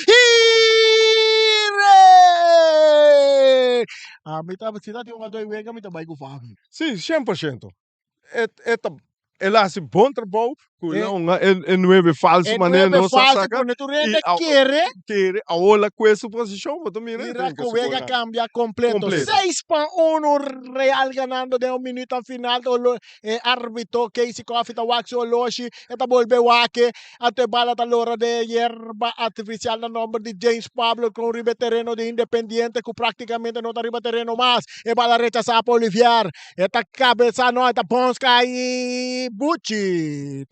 Ire! A mim tá, se dá de uma dois wega, me também com Fabio. Sim, 100%. Ele hace bom trabalho, É. não é nueve falso, E mas nueve não falso, saca. quando tu E rende querer, a ola com essa posição, mas também mira que o Vega cambia completo. Completo. 6-1 Real ganando de un minuto al final. Árbitro Casey Coffee ta Waxi Oloshi. Esta vuelve Wake. Ate bala ta l'ora de hierba artificial na nombre de James Pablo con un terreno de Independiente que prácticamente no arriba terreno más. E bala rechazada por Olivier. Esta cabeza no, esta Ponska y Bucci.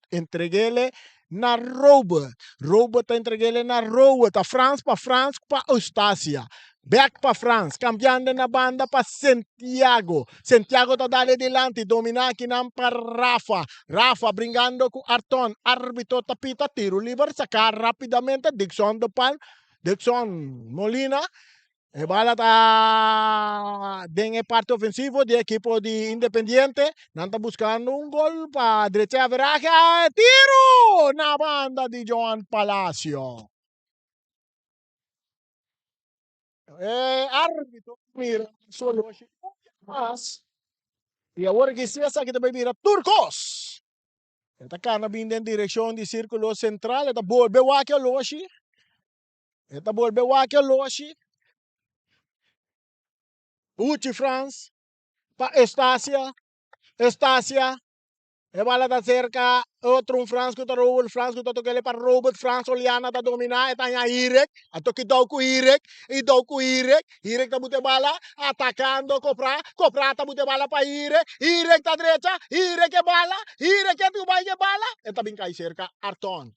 Entreguele na Robert. Robert entreguele na Robert. A France para Eustácia. Back para France, cambiando na banda para Santiago. Santiago tá dale delante, domina aqui não para Rafa. Rafa brincando com Arton. Árbitro tapita, tiro livre, sacar rapidamente. Dixon de Pan, Dixon Molina. E bala tá em parte ofensivo de equipo de Independiente. Não tá buscando um gol para derecha averaje. Tiro na banda de Joan Palacio. Árbitro, mira, solo mas. E agora que se essa aqui também mira Turcos. Esta cana vindo em direção de círculo central. Esta volveu aqui a Loshi. Uchi France. Pa Estácia. E bala da cerca, outro France que tá Robert France que tá tocando para Robert France Oliana tá dominar, e tá em Irek, a toque dau com Irek, Irek tá bute bala, atacando, Copra tá bute bala para Irek tá direita, Irek é bala, Irek é tu vai bala, e tá bem cai cerca, Arton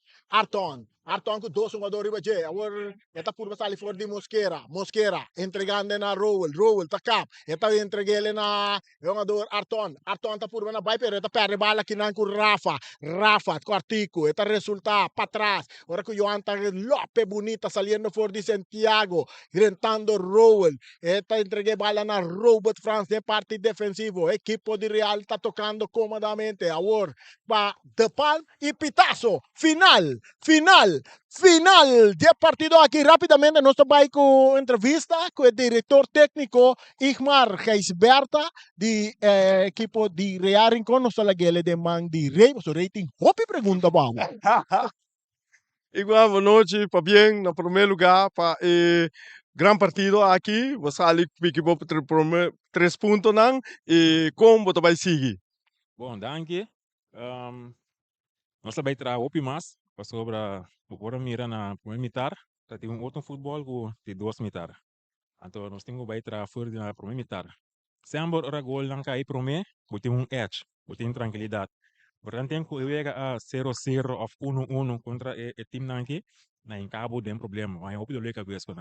com dois jogadores riba agora eta por basali for de Mosquera entregando na Rowell tá cap, eta entregue ele na jogador Arton tá por na vai pero eta perde bala que não com Rafa Quartico, eta resulta para trás, agora que o Joan tá Lope bonita saliendo for de Santiago, gritando Rowell, eta entregue bala na Robert France de parte defensivo, equipo de Real tá tocando cómodamente, agora para De Palm e Pitazo, final de partido aqui rapidamente nós vai com entrevista com o diretor técnico Igmar Geisberta de equipo de Real Rincón, nós lá gele de man de Rei, o rating hopi pergunta bom. Igual, boa noite, para bem, no primeiro lugar, para gran partido aqui, você ali equipo 3 pontos não, e como você vai seguir? Bom, danke. Nós também tra opi mas, sobre agora mira na primeira mitar, tá tem outro futebol com de duas mitar. Então nós temos vai tra fora na primeira mitar. Sempre ora gol não cai para mim, botem edge, botem tranquilidade. Portanto tem que jogar a 0-0 ou 1-1 contra o time nanti, na em cabo tem problema, mas eu opto leca vez com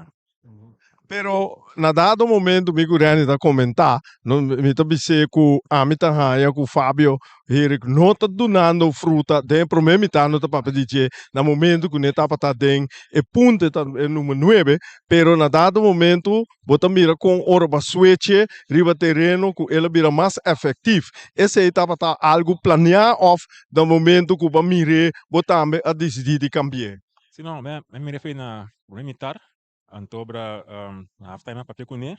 Pero na dado momento mi gurani da comentar, no mi ta bise ku amita haya ku Fabio here no ta donando fruta de prome mi ta no ta papa dice na momento ku neta pata den e punte ta e número 9, pero na dado momento bota mira com orba switch riba terreno ku ela bira mais efetivo. Esse etapa tá algo planear of da momento ku ba mire botambe a decidir de cambiar. Sim, não, me referi na militar, antobra na halftime papel com né,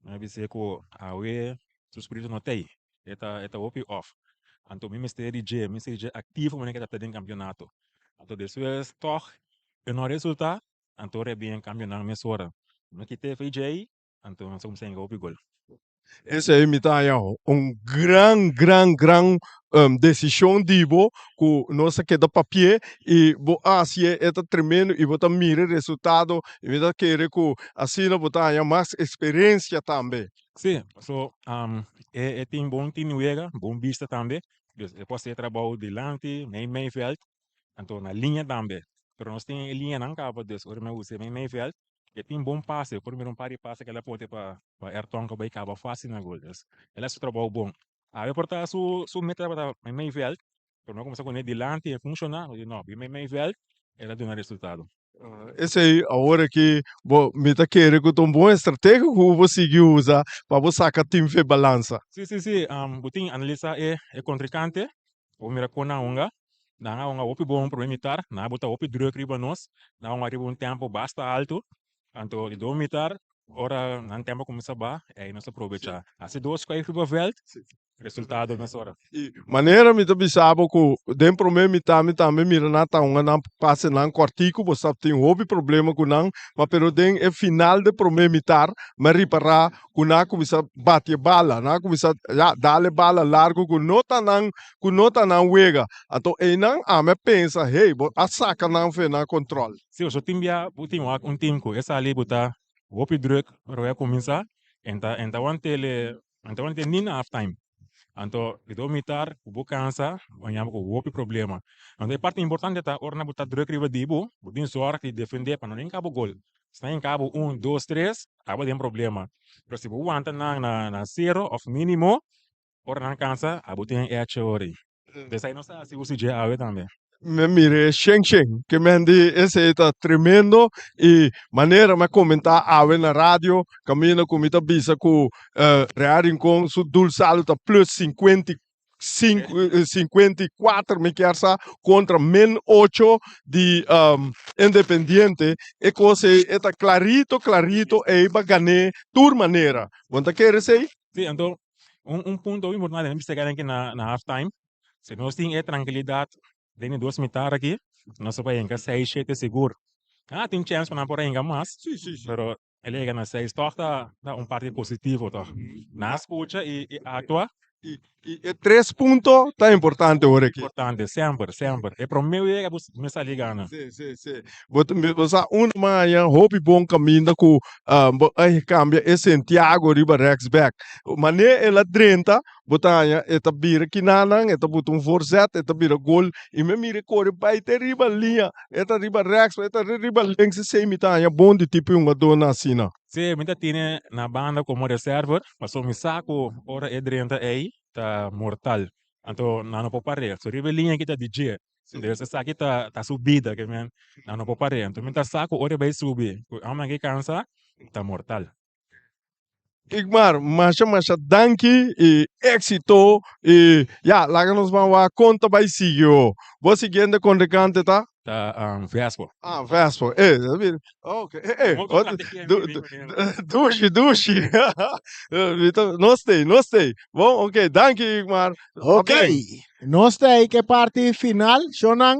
me disse que a UE suspeito não tem, eta op off. Anto me mistério ativo mas que tá dentro campeonato. Anto depois toch e não resulta, anto é bem campeonato me sora. Me que te FJ, anto não somos sem op gol. Esse aí me tá aí, ó, gran decisão dibo que nossa que da papel e bo assim é tremendo e bota mira resultado e me dá querer que assim não botar aí mais experiência também. Sim, so tem bom time wega, bom vista também. Depois você trabalha delante, meio veld, então na linha também. Pero nós tem linha não capa des, ora me usa meio veld. E tem bom passe, por mim um par de passe que ela pode para Ayrton que vai capa fácil na gol. Ela é trabalho bom. A portar su meta para meio veld, pero não começa com ele delante e funciona, não, meio veld, ela dá um resultado. Esse aí, a hora que me tá querendo que um bom estratégia que você usa para você sacar time de balança. Sim, buting analisa contrincante, o mira kona unga, na unga opi bom pro imitar, na bota opi druk riba nos, na unga riba tempo basta alto, anto do imitar, ora nan tempo começa ba, aí nós aproveita. Assim dois cai riba veld, resultado nessa hora. E maneira me também sabe que dentro me também mira na tá na passe na quartico, você tem hobby problema com não, mas pelo den é final de prome mitar, mas reparar que na começa bate bala, na começa já dale bala largo com nota não wega. Então aí não a me pensa, hey, a saca não fe na controle. Sim, o time bia buting um time ko essa ali buta opi druk, ora começa, enta wante nina half time. Anto do mitar o cansa banhamos com o problema. Então a parte importante é orna botar druk riba dibo, budin sorte de defender para não cabo gol. Se em cabo 1, 2, 3, acaba tem problema. Pero se o anta na 0 of mínimo, orna cansa, abo tem ori. Dessa aí não está se usa já ave também. Me mire Sheng, que me andi esse está tremendo e maneira me comentar ave na rádio, caminho com mita bisa com rearing com su dulsalo tá plus 54 me quer sa contra men 8 de Independiente e cosa está clarito e va gané tur maneira. Quanto quer sei? Sim, então ponto importante é que na half time, se nós tem tranquilidade dentro dos mitar aqui, nós vai enca 6, 7 seguro. Tem chance para por enca mais, pero ele ganha 6 torta, dá parte positivo tá. Na escuta e atua. E 3 pontos tá importante agora aqui. Importante, sempre. É para mim é que me sai ligando. Sim. Você manhã hobby bom caminho com aí cambia é Santiago riba Rexback. Mané ela 30, botanya eta bira kinanang, eta butung forzet, eta bira gol, e me mire corre pai ter riba linha, eta riba Rex, eta riba links se mitanya bom de tipo uma dona assina. Sim, muita tinha na banda como reserva, mas o saco ora é 30 aí, tá mortal. Então, não pode parar. Se riba linha que tá DJ, esse saco tá subida, que men, não pode parar. Então, muita saco ora vai subir. A uma que cansa, tá mortal. Igmar, masha danki e éxito e ja, laga nos uma conta vai seguir. Você seguindo com o cante tá? Tá Vespo. Vespo. Ok. Dushi. Nostei. Bom, ok. Danke, Igmar. Ok. Nós temos que parte final, Shonan,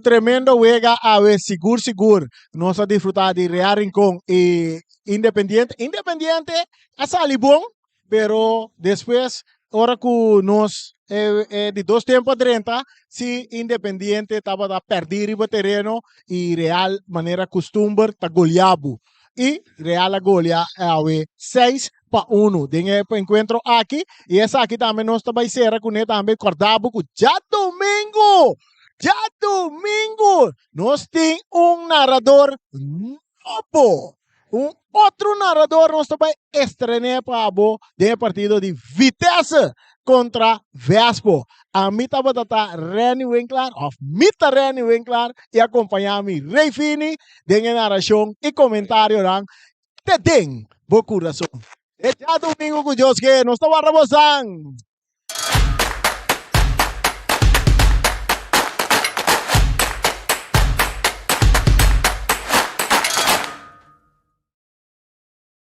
tremendo juega a ver seguro. Nós a disfrutar de Real Rincón e Independiente. Independiente a salir bom, pero depois, hora que nós de 2 tempos a 30, se Independiente estava a perder o terreno e Real, maneira costumbre, está goleado. E Real a golear 6-1. Tem encontro aqui, e essa aqui também nós vai ser com ele também acordado com já domingo, nós temos narrador novo. um outro narrador nós também estreia para o partido de Vitesse contra Vespo. A mim estava Reni Winkler, of Mita Reni Winkler, e acompanhar-me Rei Fini, de narração e comentário, te tem, bo coração. E já domingo com Deus que nós estamos